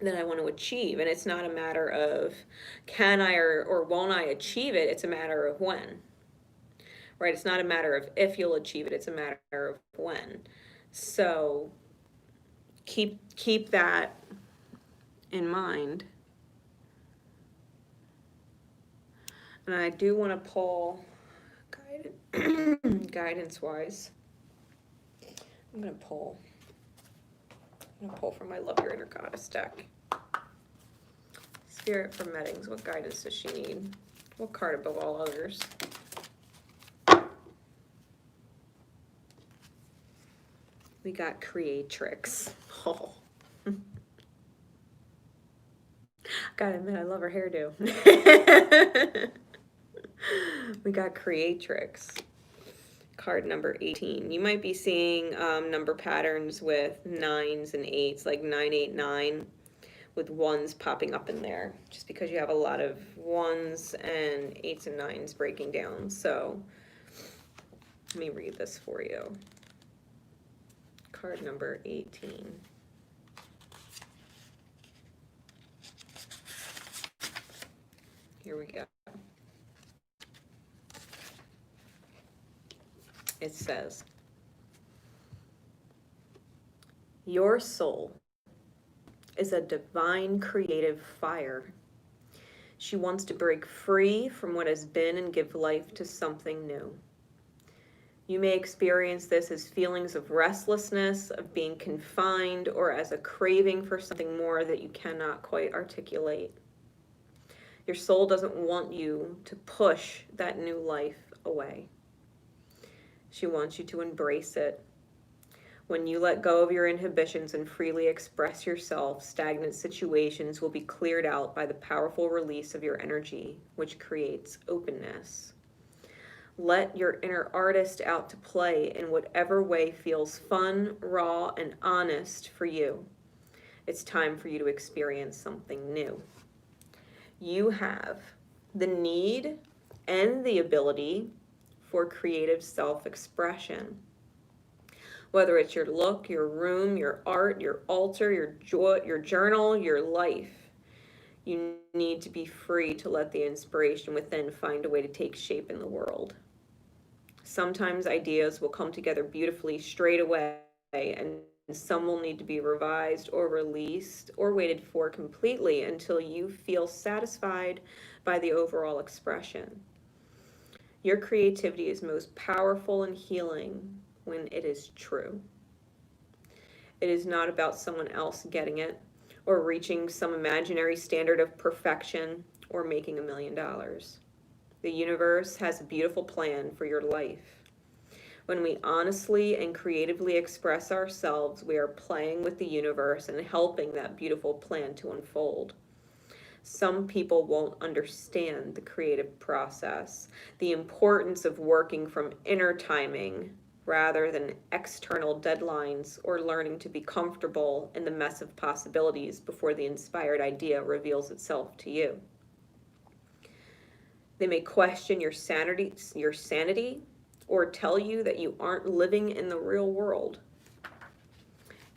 that I want to achieve, and it's not a matter of can I or won't I achieve it, it's a matter of when, right? It's not a matter of if you'll achieve it, it's a matter of when. So keep that in mind. And I do want to pull guidance-wise. I'm going to pull from my Love Your Inner Goddess deck. Spirit from Meddings, what guidance does she need? What card above all others? We got Creatrix. Oh. Gotta admit, I love her hairdo. We got Creatrix, card number 18. You might be seeing number patterns with 9s and 8s, like 989, with 1s popping up in there, just because you have a lot of 1s and 8s and 9s breaking down. So let me read this for you. Card number 18. Here we go. It says, your soul is a divine creative fire. She wants to break free from what has been and give life to something new. You may experience this as feelings of restlessness, of being confined, or as a craving for something more that you cannot quite articulate. Your soul doesn't want you to push that new life away. She wants you to embrace it. When you let go of your inhibitions and freely express yourself, stagnant situations will be cleared out by the powerful release of your energy, which creates openness. Let your inner artist out to play in whatever way feels fun, raw, and honest for you. It's time for you to experience something new. You have the need and the ability for creative self-expression. Whether it's your look, your room, your art, your altar, your journal, your life, you need to be free to let the inspiration within find a way to take shape in the world. Sometimes ideas will come together beautifully straight away, and some will need to be revised or released or waited for completely until you feel satisfied by the overall expression. Your creativity is most powerful and healing when it is true. It is not about someone else getting it or reaching some imaginary standard of perfection or making $1 million. The universe has a beautiful plan for your life. When we honestly and creatively express ourselves, we are playing with the universe and helping that beautiful plan to unfold. Some people won't understand the creative process, the importance of working from inner timing rather than external deadlines, or learning to be comfortable in the mess of possibilities before the inspired idea reveals itself to you. They may question your sanity, or tell you that you aren't living in the real world.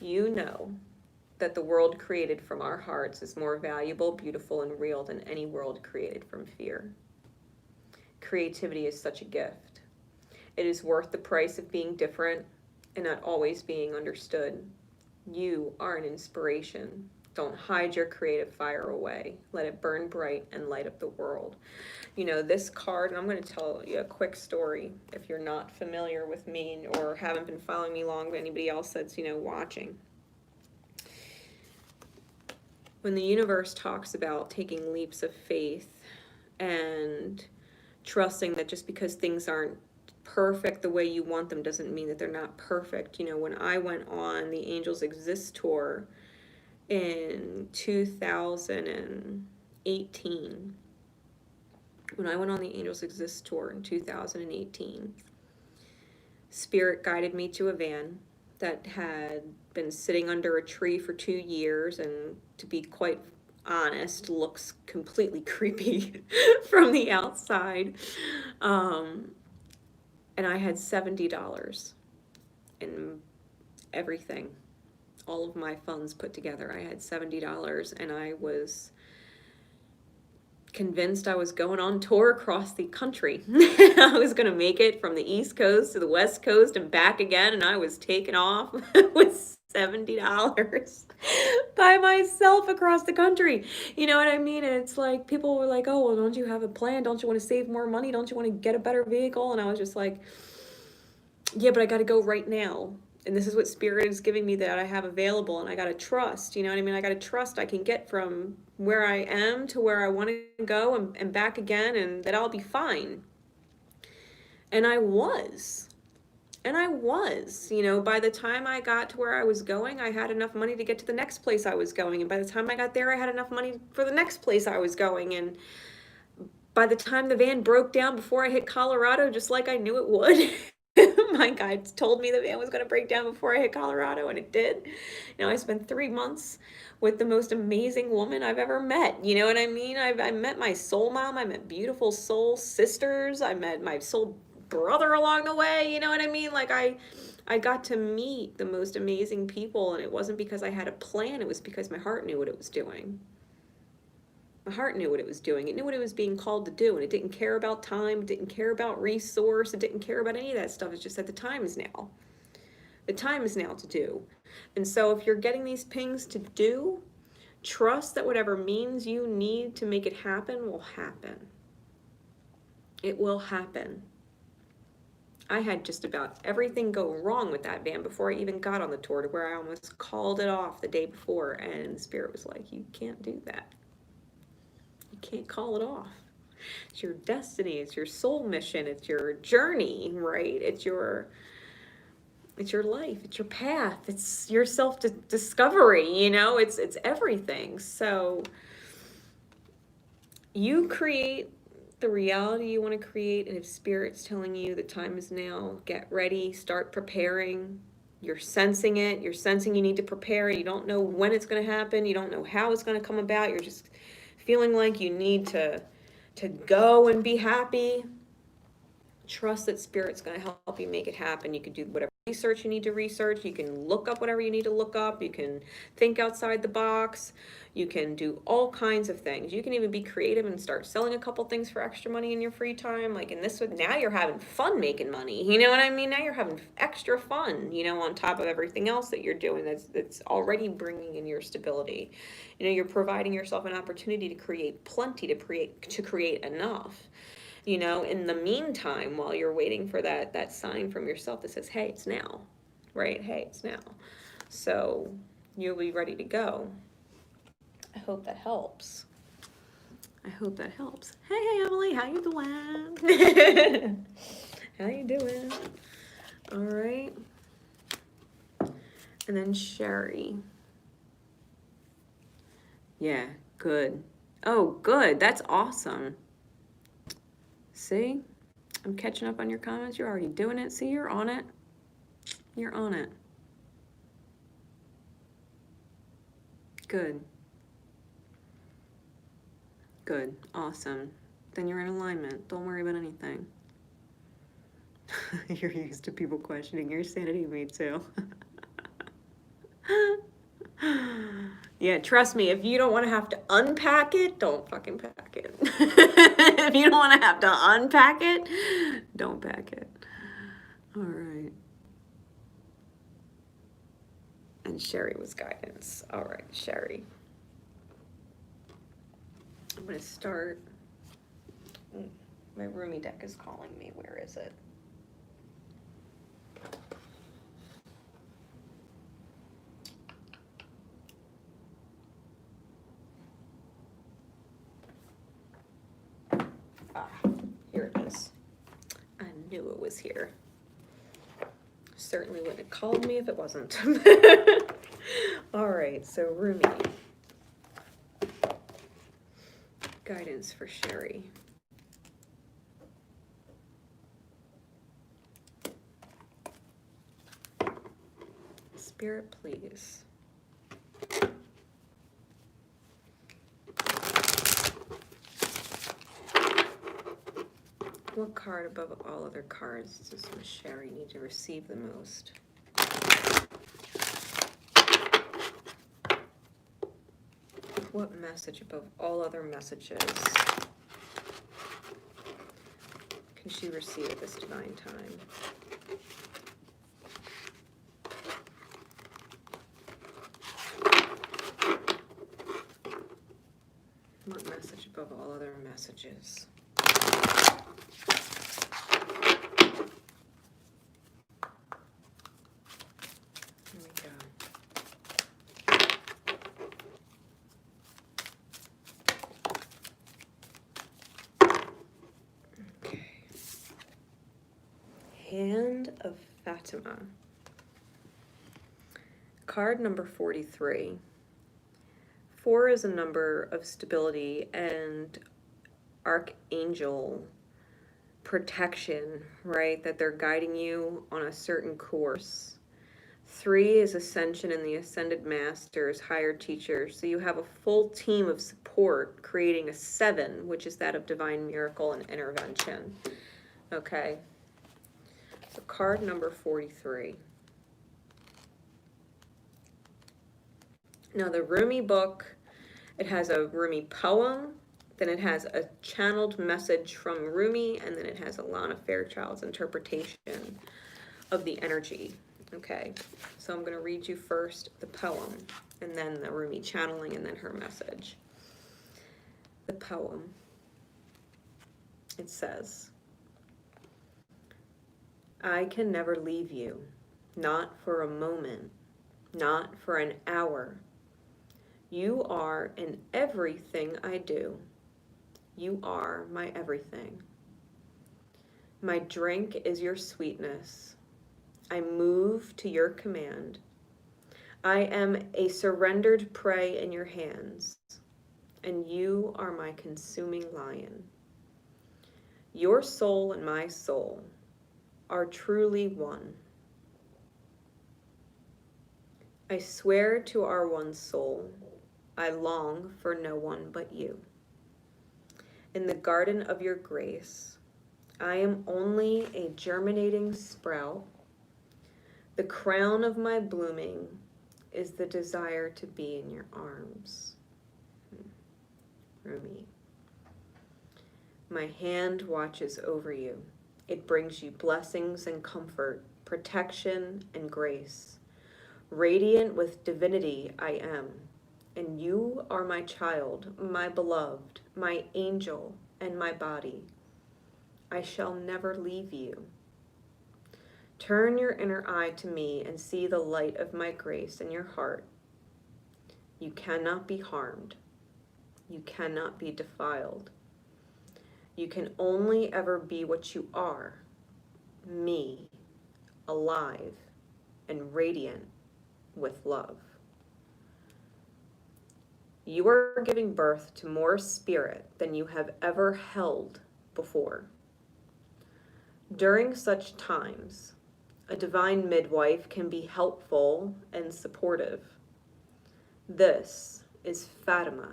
You know that the world created from our hearts is more valuable, beautiful, and real than any world created from fear. Creativity is such a gift. It is worth the price of being different and not always being understood. You are an inspiration. Don't hide your creative fire away. Let it burn bright and light up the world. You know, this card, and I'm going to tell you a quick story if you're not familiar with me or haven't been following me long, but anybody else that's, you know, watching. When the universe talks about taking leaps of faith and trusting that just because things aren't perfect the way you want them doesn't mean that they're not perfect. You know, when I went on the Angels Exist tour in 2018, when I went on the Angels Exist tour in 2018, Spirit guided me to a van that had been sitting under a tree for 2 years, and to be quite honest, looks completely creepy from the outside. And I had $70 in everything, all of my funds put together. I had $70, and I was convinced I was going on tour across the country. I was going to make it from the East Coast to the West Coast and back again, and I was taking off with $70 by myself across the country. You know what I mean? And it's like, people were like, oh, well, don't you have a plan? Don't you want to save more money? Don't you want to get a better vehicle? And I was just like, yeah, but I got to go right now. And this is what Spirit is giving me that I have available, and I got to trust, you know what I mean? I got to trust I can get from where I am to where I want to go and back again, and that I'll be fine. And I was. And I was, you know, by the time I got to where I was going, I had enough money to get to the next place I was going. And by the time I got there, I had enough money for the next place I was going. And by the time the van broke down before I hit Colorado, just like I knew it would, my guide told me the van was going to break down before I hit Colorado, and it did. You know, I spent 3 months with the most amazing woman I've ever met. You know what I mean? I met my soul mom. I met beautiful soul sisters. I met my soul brother along the way. You know what I mean? Like I got to meet the most amazing people, and it wasn't because I had a plan. It was because my heart knew what it was doing. My heart knew what it was doing. It knew what it was being called to do, and it didn't care about time. It didn't care about resource. It didn't care about any of that stuff. It's just that the time is now. The time is now to do. And so if you're getting these pings to do, trust that whatever means you need to make it happen will happen. It will happen. I had just about everything go wrong with that van before I even got on the tour, to where I almost called it off the day before, and Spirit was like, you can't do that. You can't call it off. It's your destiny, it's your soul mission, it's your journey, right? It's your life, it's your path, it's your self-discovery, you know, it's everything. So you create the reality you want to create, and if Spirit's telling you the time is now, get ready, start preparing. You're sensing it, you're sensing you need to prepare. You don't know when it's going to happen, you don't know how it's going to come about, you're just feeling like you need to go and be happy. Trust that Spirit's going to help you make it happen. You can do whatever research you need to research. You can look up whatever you need to look up. You can think outside the box. You can do all kinds of things. You can even be creative and start selling a couple things for extra money in your free time. Like in this one, now you're having fun making money. You know what I mean? Now you're having extra fun, you know, on top of everything else that you're doing that's already bringing in your stability. You know, you're providing yourself an opportunity to create plenty, to create enough. You know, in the meantime, while you're waiting for that sign from yourself that says, hey, it's now, right? Hey, it's now. So you'll be ready to go. I hope that helps. I hope that helps. Hey, Emily, how you doing? How you doing? All right. And then Sherry. Yeah, good. Oh, good. That's awesome. See, I'm catching up on your comments. You're already doing it. See, you're on it. You're on it. Good. Good. Awesome. Then you're in alignment. Don't worry about anything. You're used to people questioning your sanity, me too. Yeah, trust me, if you don't want to have to unpack it, don't fucking pack it. If you don't want to have to unpack it, don't pack it. All right. And Sherry was guidance. All right, Sherry. I'm going to start. My Rumi deck is calling me. Where is it? Ah, here it is. I knew it was here. Certainly wouldn't have called me if it wasn't. All right, so Rumi. Guidance for Sherry. Spirit, please. What card above all other cards does Miss Sherry need to receive the most? What message above all other messages can she receive at this divine time? What message above all other messages? Here we go. Okay. Hand of Fatima. Card number 43. 4 is a number of stability and archangel protection, right? That they're guiding you on a certain course. 3 is ascension and the ascended masters, higher teachers. So you have a full team of support creating a 7, which is that of divine miracle and intervention. Okay. So card number 43. Now the Rumi book, it has a Rumi poem, then it has a channeled message from Rumi, and then it has a Lana Fairchild's interpretation of the energy. Okay, so I'm going to read you first the poem, and then the Rumi channeling, and then her message. The poem, it says, I can never leave you, not for a moment, not for an hour. You are in everything I do. You are my everything. My drink is your sweetness. I move to your command. I am a surrendered prey in your hands, and you are my consuming lion. Your soul and my soul are truly one. I swear to our one soul, I long for no one but you. In the garden of your grace, I am only a germinating sprout. The crown of my blooming is the desire to be in your arms. Rumi. My hand watches over you. It brings you blessings and comfort, protection and grace. Radiant with divinity I am. And you are my child, my beloved, my angel, and my body. I shall never leave you. Turn your inner eye to me and see the light of my grace in your heart. You cannot be harmed. You cannot be defiled. You can only ever be what you are, me, alive and radiant with love. You are giving birth to more spirit than you have ever held before. During such times, a divine midwife can be helpful and supportive. This is Fatima,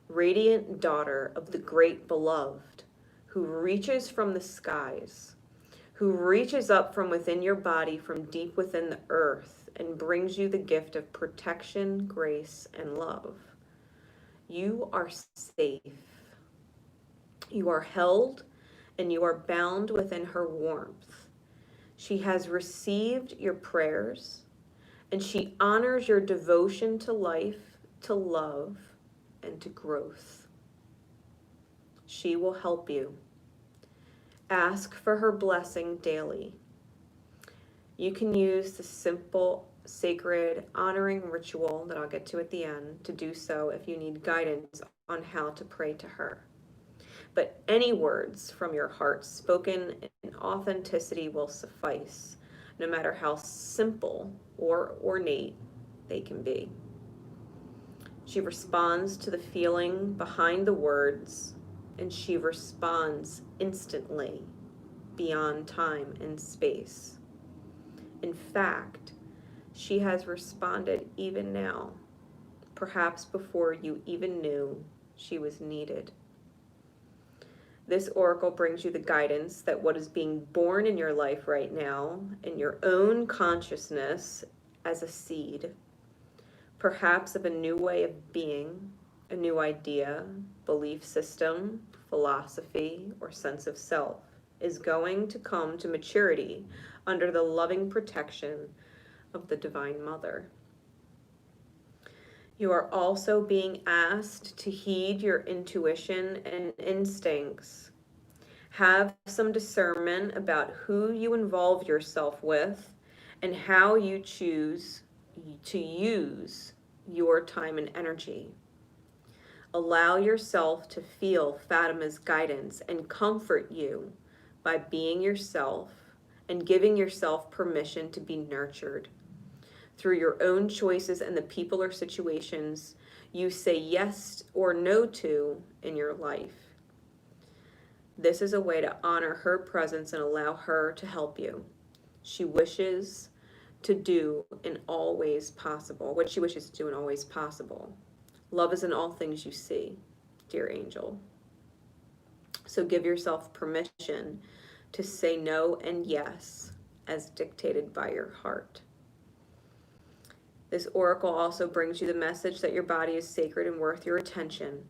radiant daughter of the great beloved, who reaches from the skies, who reaches up from within your body from deep within the earth and brings you the gift of protection, grace, and love. You are safe. You are held and you are bound within her warmth. She has received your prayers and she honors your devotion to life, to love, and to growth. She will help you. Ask for her blessing daily. You can use the simple, sacred, honoring ritual that I'll get to at the end to do so if you need guidance on how to pray to her. But any words from your heart spoken in authenticity will suffice, no matter how simple or ornate they can be. She responds to the feeling behind the words, and she responds instantly, beyond time and space. In fact, she has responded even now, perhaps before you even knew she was needed. This oracle brings you the guidance that what is being born in your life right now, in your own consciousness as a seed, perhaps of a new way of being, a new idea, belief system, philosophy, or sense of self, is going to come to maturity under the loving protection of the Divine Mother. You are also being asked to heed your intuition and instincts. Have some discernment about who you involve yourself with and how you choose to use your time and energy. Allow yourself to feel Fatima's guidance and comfort you by being yourself and giving yourself permission to be nurtured. Through your own choices and the people or situations you say yes or no to in your life. This is a way to honor her presence and allow her to help you. She wishes to do in all ways possible, what she wishes to do in all ways possible. Love is in all things you see, dear angel. So give yourself permission to say no and yes as dictated by your heart. This oracle also brings you the message that your body is sacred and worth your attention.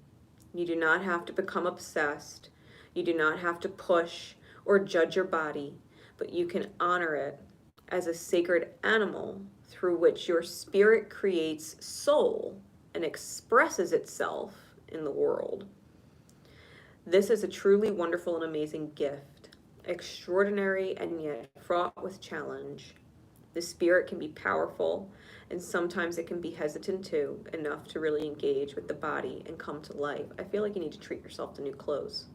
You do not have to become obsessed. You do not have to push or judge your body, but you can honor it as a sacred animal through which your spirit creates soul and expresses itself in the world. This is a truly wonderful and amazing gift, extraordinary and yet fraught with challenge. The spirit can be powerful, and sometimes it can be hesitant too, enough to really engage with the body and come to life. I feel like you need to treat yourself to new clothes.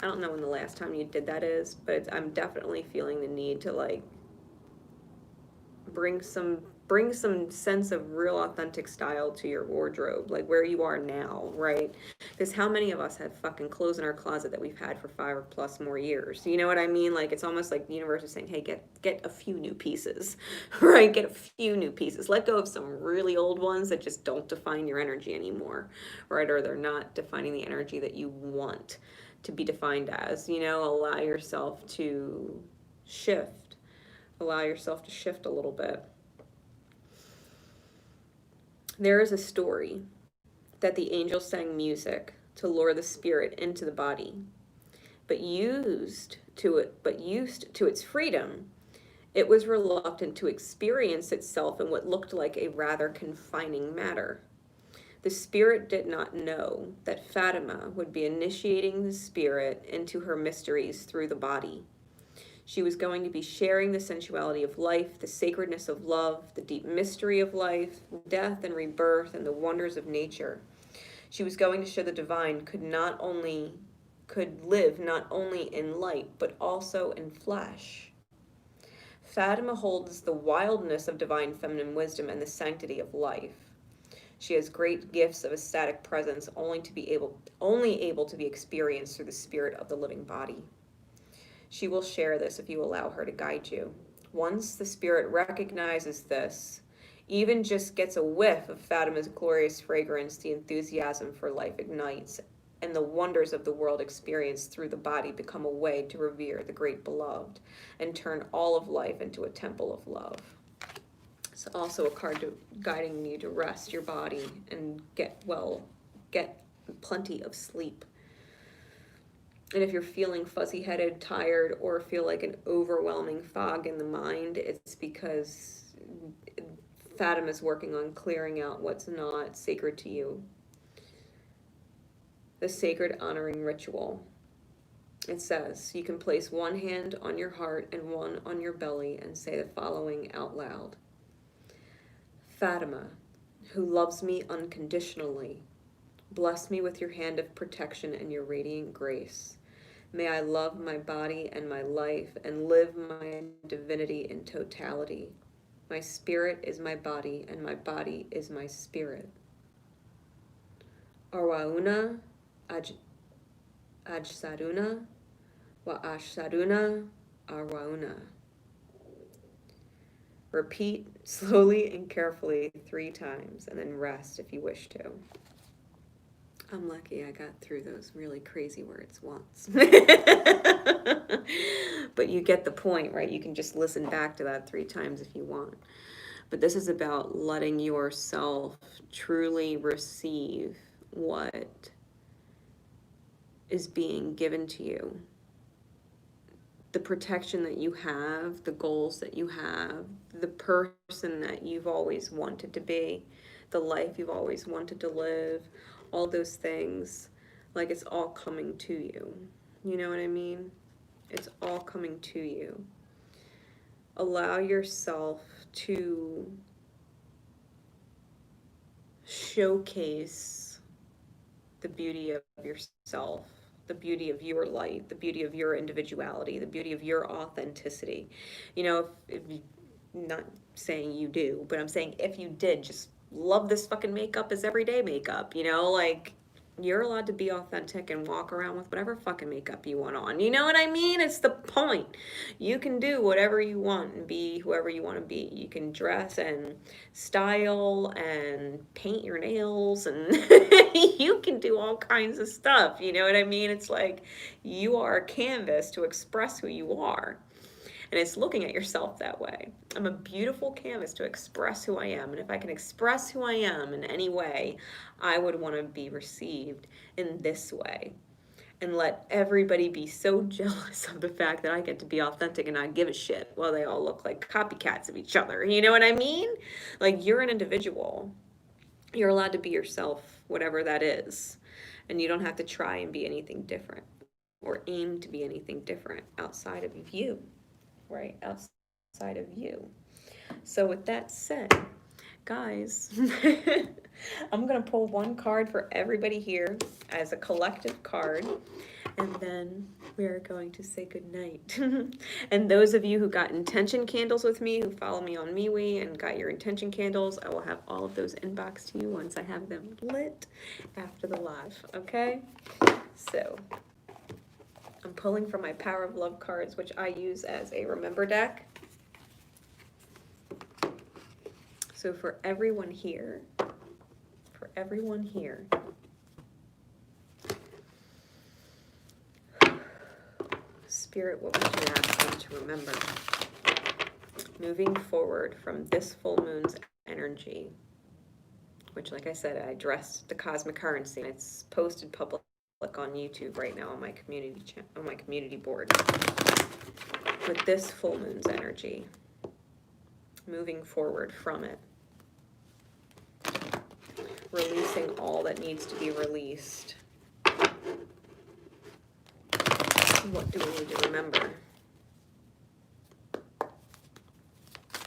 I don't know when the last time you did that is, but I'm definitely feeling the need to like bring some sense of real authentic style to your wardrobe, like where you are now, right? Because how many of us have fucking clothes in our closet that we've had for 5+ more years? You know what I mean? Like it's almost like the universe is saying, hey, get a few new pieces, right? Get a few new pieces. Let go of some really old ones that just don't define your energy anymore, right? Or they're not defining the energy that you want to be defined as. You know, allow yourself to shift. Allow yourself to shift a little bit. There is a story that the angels sang music to lure the spirit into the body, but used to its freedom, it was reluctant to experience itself in what looked like a rather confining matter. The spirit did not know that Fatima would be initiating the spirit into her mysteries through the body. She was going to be sharing the sensuality of life, the sacredness of love, the deep mystery of life, death and rebirth, and the wonders of nature. She was going to show the divine could live not only in light, but also in flesh. Fatima holds the wildness of divine feminine wisdom and the sanctity of life. She has great gifts of ecstatic presence, only able to be experienced through the spirit of the living body. She will share this if you allow her to guide you. Once the spirit recognizes this, even just gets a whiff of Fatima's glorious fragrance, the enthusiasm for life ignites, and the wonders of the world experienced through the body become a way to revere the great beloved and turn all of life into a temple of love. It's also a card guiding you to rest your body and get plenty of sleep. And if you're feeling fuzzy-headed, tired, or feel like an overwhelming fog in the mind, it's because Fatima's working on clearing out what's not sacred to you. the sacred honoring ritual. It says, you can place one hand on your heart and one on your belly and say the following out loud. Fatima, who loves me unconditionally, bless me with your hand of protection and your radiant grace. May I love my body and my life and live my divinity in totality. My spirit is my body and my body is my spirit. Arwauna ajsaduna wa ashsaduna arwauna. Repeat slowly and carefully 3 times and then rest if you wish to. I'm lucky I got through those really crazy words once. But you get the point, right? You can just listen back to that 3 times if you want. But this is about letting yourself truly receive what is being given to you. The protection that you have, the goals that you have, the person that you've always wanted to be, the life you've always wanted to live, all those things, like it's all coming to you. You know what I mean? It's all coming to you. Allow yourself to showcase the beauty of yourself, the beauty of your light, the beauty of your individuality, the beauty of your authenticity. You know, if not saying you do, but I'm saying if you did, just love this fucking makeup as everyday makeup, you know, like you're allowed to be authentic and walk around with whatever fucking makeup you want on. You know what I mean? It's the point. You can do whatever you want and be whoever you want to be. You can dress and style and paint your nails and you can do all kinds of stuff. You know what I mean? It's like you are a canvas to express who you are. And it's looking at yourself that way. I'm a beautiful canvas to express who I am. And if I can express who I am in any way, I would want to be received in this way. And let everybody be so jealous of the fact that I get to be authentic and not give a shit while they all look like copycats of each other. You know what I mean? Like, you're an individual. You're allowed to be yourself, whatever that is. And you don't have to try and be anything different or aim to be anything different outside of you. Right outside of you. So with that said, guys, I'm gonna pull one card for everybody here as a collective card, and then we are going to say goodnight. And those of you who got intention candles with me, who follow me on MeWe and got your intention candles, I will have all of those inboxed to you once I have them lit after the live, okay? So I'm pulling from my Power of Love cards, which I use as a remember deck. So for everyone here, Spirit, what would you ask them to remember? Moving forward from this full moon's energy, which, like I said, I addressed the cosmic currency, and it's posted public on YouTube right now on my community board. With this full moon's energy, moving forward from it, releasing all that needs to be released. What do we need to remember?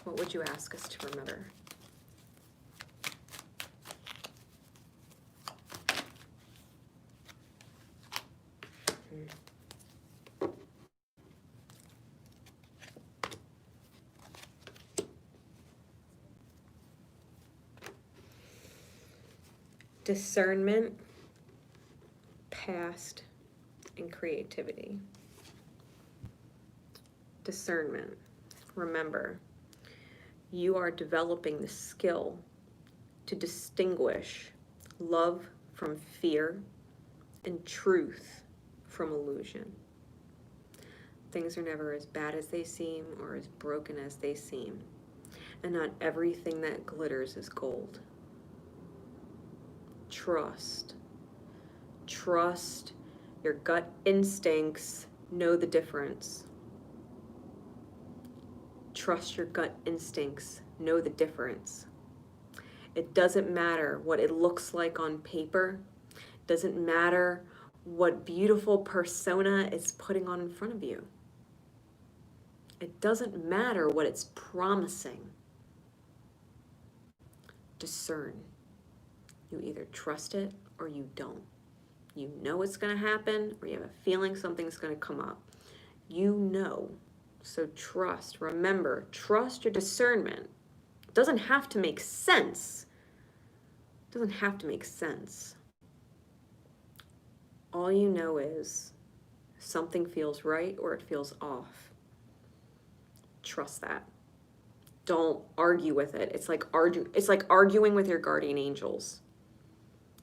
What would you ask us to remember? Discernment, past, and creativity. Discernment. Remember, you are developing the skill to distinguish love from fear and truth from illusion. Things are never as bad as they seem or as broken as they seem. And not everything that glitters is gold. Trust. Trust your gut instincts. Know the difference. Trust your gut instincts. Know the difference. It doesn't matter what it looks like on paper. Doesn't matter what beautiful persona it's putting on in front of you. It doesn't matter what it's promising. Discern. You either trust it or you don't. You know it's going to happen, or you have a feeling something's going to come up. You know. So trust. Remember, trust your discernment. It doesn't have to make sense. It doesn't have to make sense. All you know is something feels right or it feels off. Trust that. Don't argue with it. It's like arguing with your guardian angels.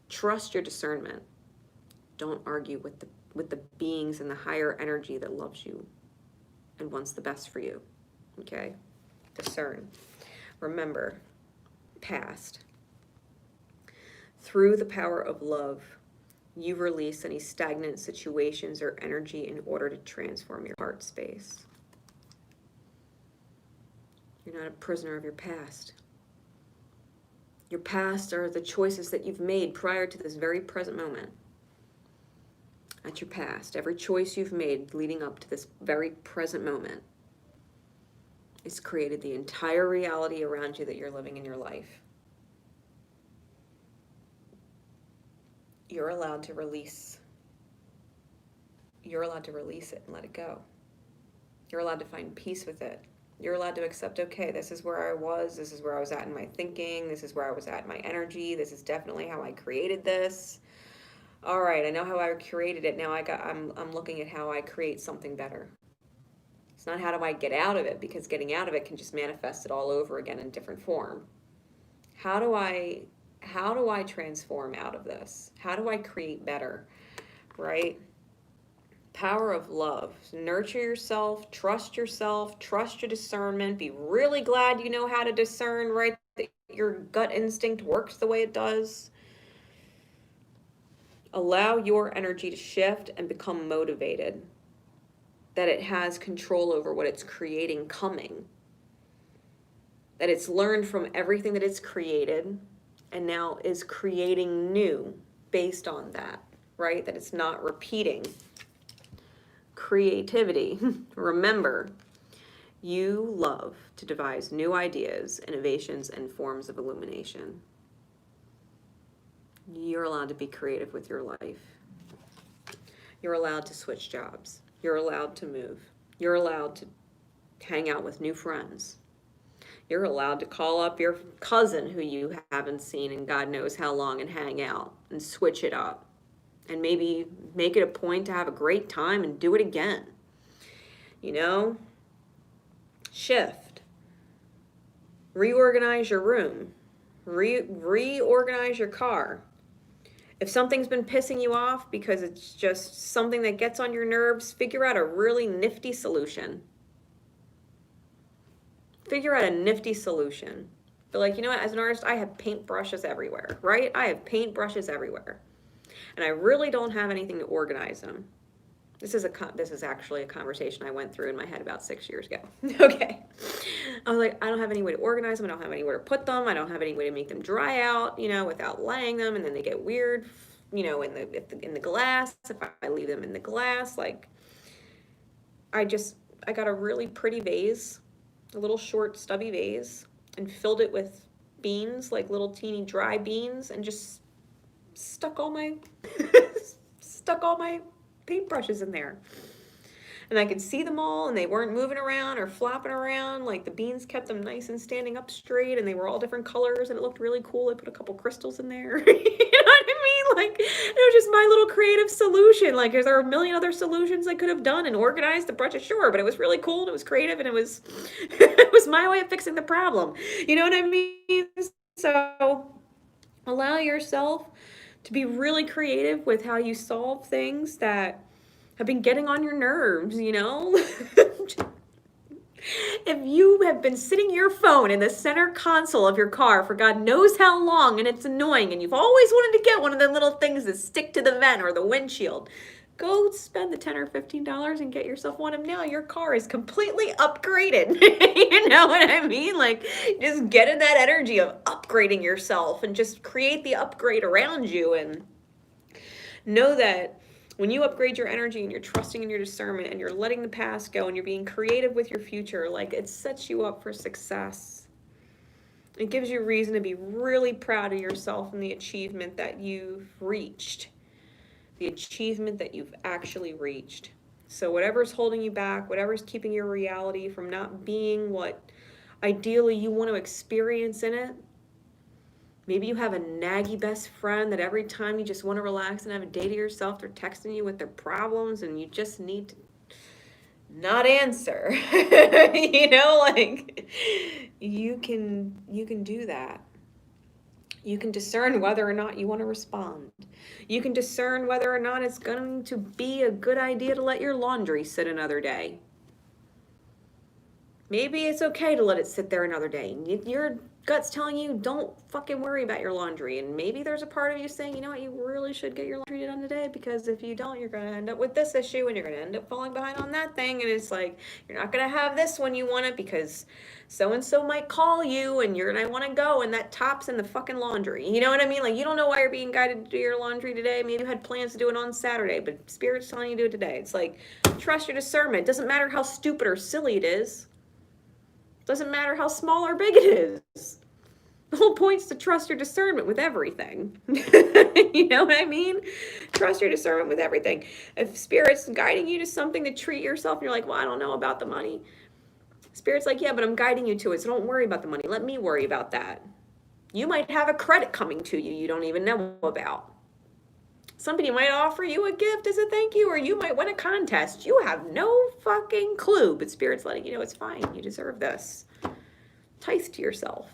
Trust your discernment. Don't argue with the beings in the higher energy that loves you and wants the best for you. Okay? Discern. Remember, past. Through the power of love, you release any stagnant situations or energy in order to transform your heart space. You're not a prisoner of your past. Your past are the choices that you've made prior to this very present moment. That's your past. Every choice you've made leading up to this very present moment has created the entire reality around you that you're living in your life. You're allowed to release. You're allowed to release it and let it go. You're allowed to find peace with it. You're allowed to accept, okay, this is where I was. This is where I was at in my thinking. This is where I was at in my energy. This is definitely how I created this. All right, I know how I created it. Now I'm looking at how I create something better. It's not how do I get out of it, because getting out of it can just manifest it all over again in different form. How do I transform out of this? How do I create better? Right? Power of love. Nurture yourself, trust your discernment. Be really glad you know how to discern, right? That your gut instinct works the way it does. Allow your energy to shift and become motivated. That it has control over what it's creating coming. That it's learned from everything that it's created and now is creating new based on that, right? That it's not repeating. Creativity. Remember, you love to devise new ideas, innovations, and forms of illumination. You're allowed to be creative with your life. You're allowed to switch jobs. You're allowed to move. You're allowed to hang out with new friends. You're allowed to call up your cousin who you haven't seen in God knows how long and hang out and switch it up. And maybe make it a point to have a great time and do it again. You know? Shift. Reorganize your room. Reorganize your car. If something's been pissing you off because it's just something that gets on your nerves, figure out a really nifty solution. Figure out a nifty solution. But like, you know what, as an artist, I have paintbrushes everywhere, right? I have paintbrushes everywhere. And I really don't have anything to organize them. This is actually a conversation I went through in my head about 6 years ago. Okay. I was like, I don't have any way to organize them. I don't have anywhere to put them. I don't have any way to make them dry out, without laying them. And then they get weird, in the glass. If I leave them in the glass, like, I got a really pretty vase, a little short stubby vase, and filled it with beans, like little teeny dry beans, and just stuck all my paintbrushes in there. And I could see them all, and they weren't moving around or flopping around. Like, the beans kept them nice and standing up straight, and they were all different colors, and it looked really cool. I put a couple crystals in there. You know what I mean? Like, it was just my little creative solution. Like, is there a million other solutions I could have done and organized the brushes? Sure, but it was really cool, and it was creative, and it was it was my way of fixing the problem. You know what I mean? So allow yourself to be really creative with how you solve things that have been getting on your nerves, If you have been sitting your phone in the center console of your car for God knows how long, and it's annoying, and you've always wanted to get one of the little things that stick to the vent or the windshield, go spend the $10 or $15 and get yourself one, and now your car is completely upgraded. You know what I mean? Like, just get in that energy of upgrading yourself and just create the upgrade around you. And Know that when you upgrade your energy and you're trusting in your discernment and you're letting the past go and you're being creative with your future, like, it sets you up for success. It gives you reason to be really proud of yourself and the achievement that you've reached. The achievement that you've actually reached. So whatever's holding you back, whatever's keeping your reality from not being what ideally you want to experience in it. Maybe you have a naggy best friend that every time you just want to relax and have a day to yourself, they're texting you with their problems and you just need to not answer. Like, you can do that. You can discern whether or not you want to respond. You can discern whether or not it's going to be a good idea to let your laundry sit another day. Maybe it's okay to let it sit there another day. Your gut's telling you don't fucking worry about your laundry. And maybe there's a part of you saying, you know what, you really should get your laundry done today, because if you don't, you're going to end up with this issue and you're going to end up falling behind on that thing. And it's like, you're not going to have this when you want it because so-and-so might call you and you're going to want to go and that top's in the fucking laundry. You know what I mean? Like, you don't know why you're being guided to do your laundry today. Maybe you had plans to do it on Saturday, but Spirit's telling you to do it today. It's like, trust your discernment. It doesn't matter how stupid or silly it is. Doesn't matter how small or big it is. The whole point's to trust your discernment with everything. You know what I mean? Trust your discernment with everything. If Spirit's guiding you to something to treat yourself and you're like, well, I don't know about the money. Spirit's like, yeah, but I'm guiding you to it, so don't worry about the money. Let me worry about that. You might have a credit coming to you don't even know about. Somebody might offer you a gift as a thank you, or you might win a contest. You have no fucking clue, but Spirit's letting you know it's fine. You deserve this. Tithe to yourself,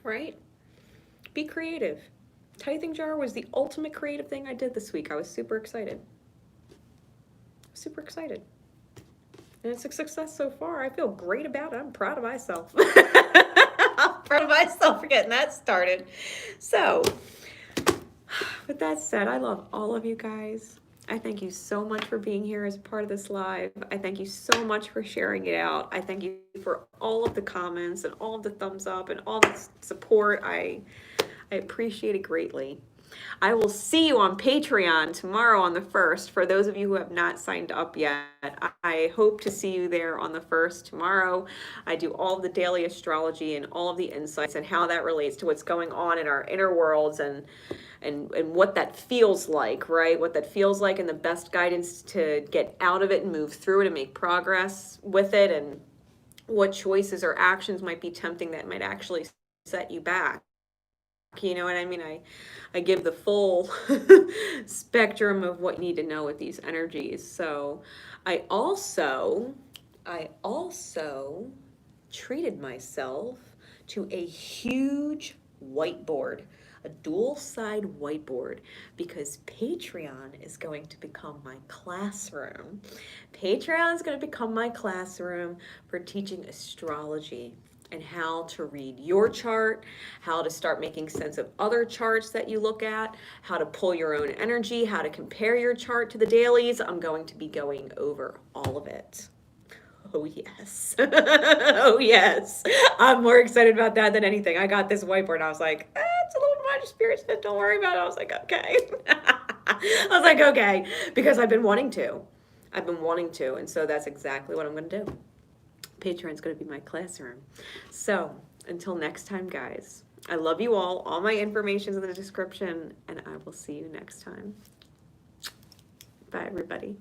right? Be creative. Tithing jar was the ultimate creative thing I did this week. I was super excited. Super excited. And it's a success so far. I feel great about it. I'm proud of myself. I'm proud of myself for getting that started. So, with that said, I love all of you guys. I thank you so much for being here as part of this live. I thank you so much for sharing it out. I thank you for all of the comments and all of the thumbs up and all the support. I appreciate it greatly. I will see you on Patreon tomorrow on the 1st. For those of you who have not signed up yet, I hope to see you there on the 1st tomorrow. I do all of the daily astrology and all of the insights and how that relates to what's going on in our inner worlds and what that feels like, right? What that feels like and the best guidance to get out of it and move through it and make progress with it, and what choices or actions might be tempting that might actually set you back. You know what I mean? I give the full spectrum of what you need to know with these energies. So I also treated myself to a huge whiteboard, a dual side whiteboard, because Patreon is going to become my classroom. Patreon is going to become my classroom for teaching astrology and how to read your chart, how to start making sense of other charts that you look at, how to pull your own energy, how to compare your chart to the dailies. I'm going to be going over all of it. Oh, yes. Oh, yes. I'm more excited about that than anything. I got this whiteboard. I was like, it's a little much. Spirit said, don't worry about it. I was like, okay. I was like, okay, because I've been wanting to. And so that's exactly what I'm going to do. Patreon's going to be my classroom. So until next time, guys, I love you all. All my information's in the description, and I will see you next time. Bye, everybody.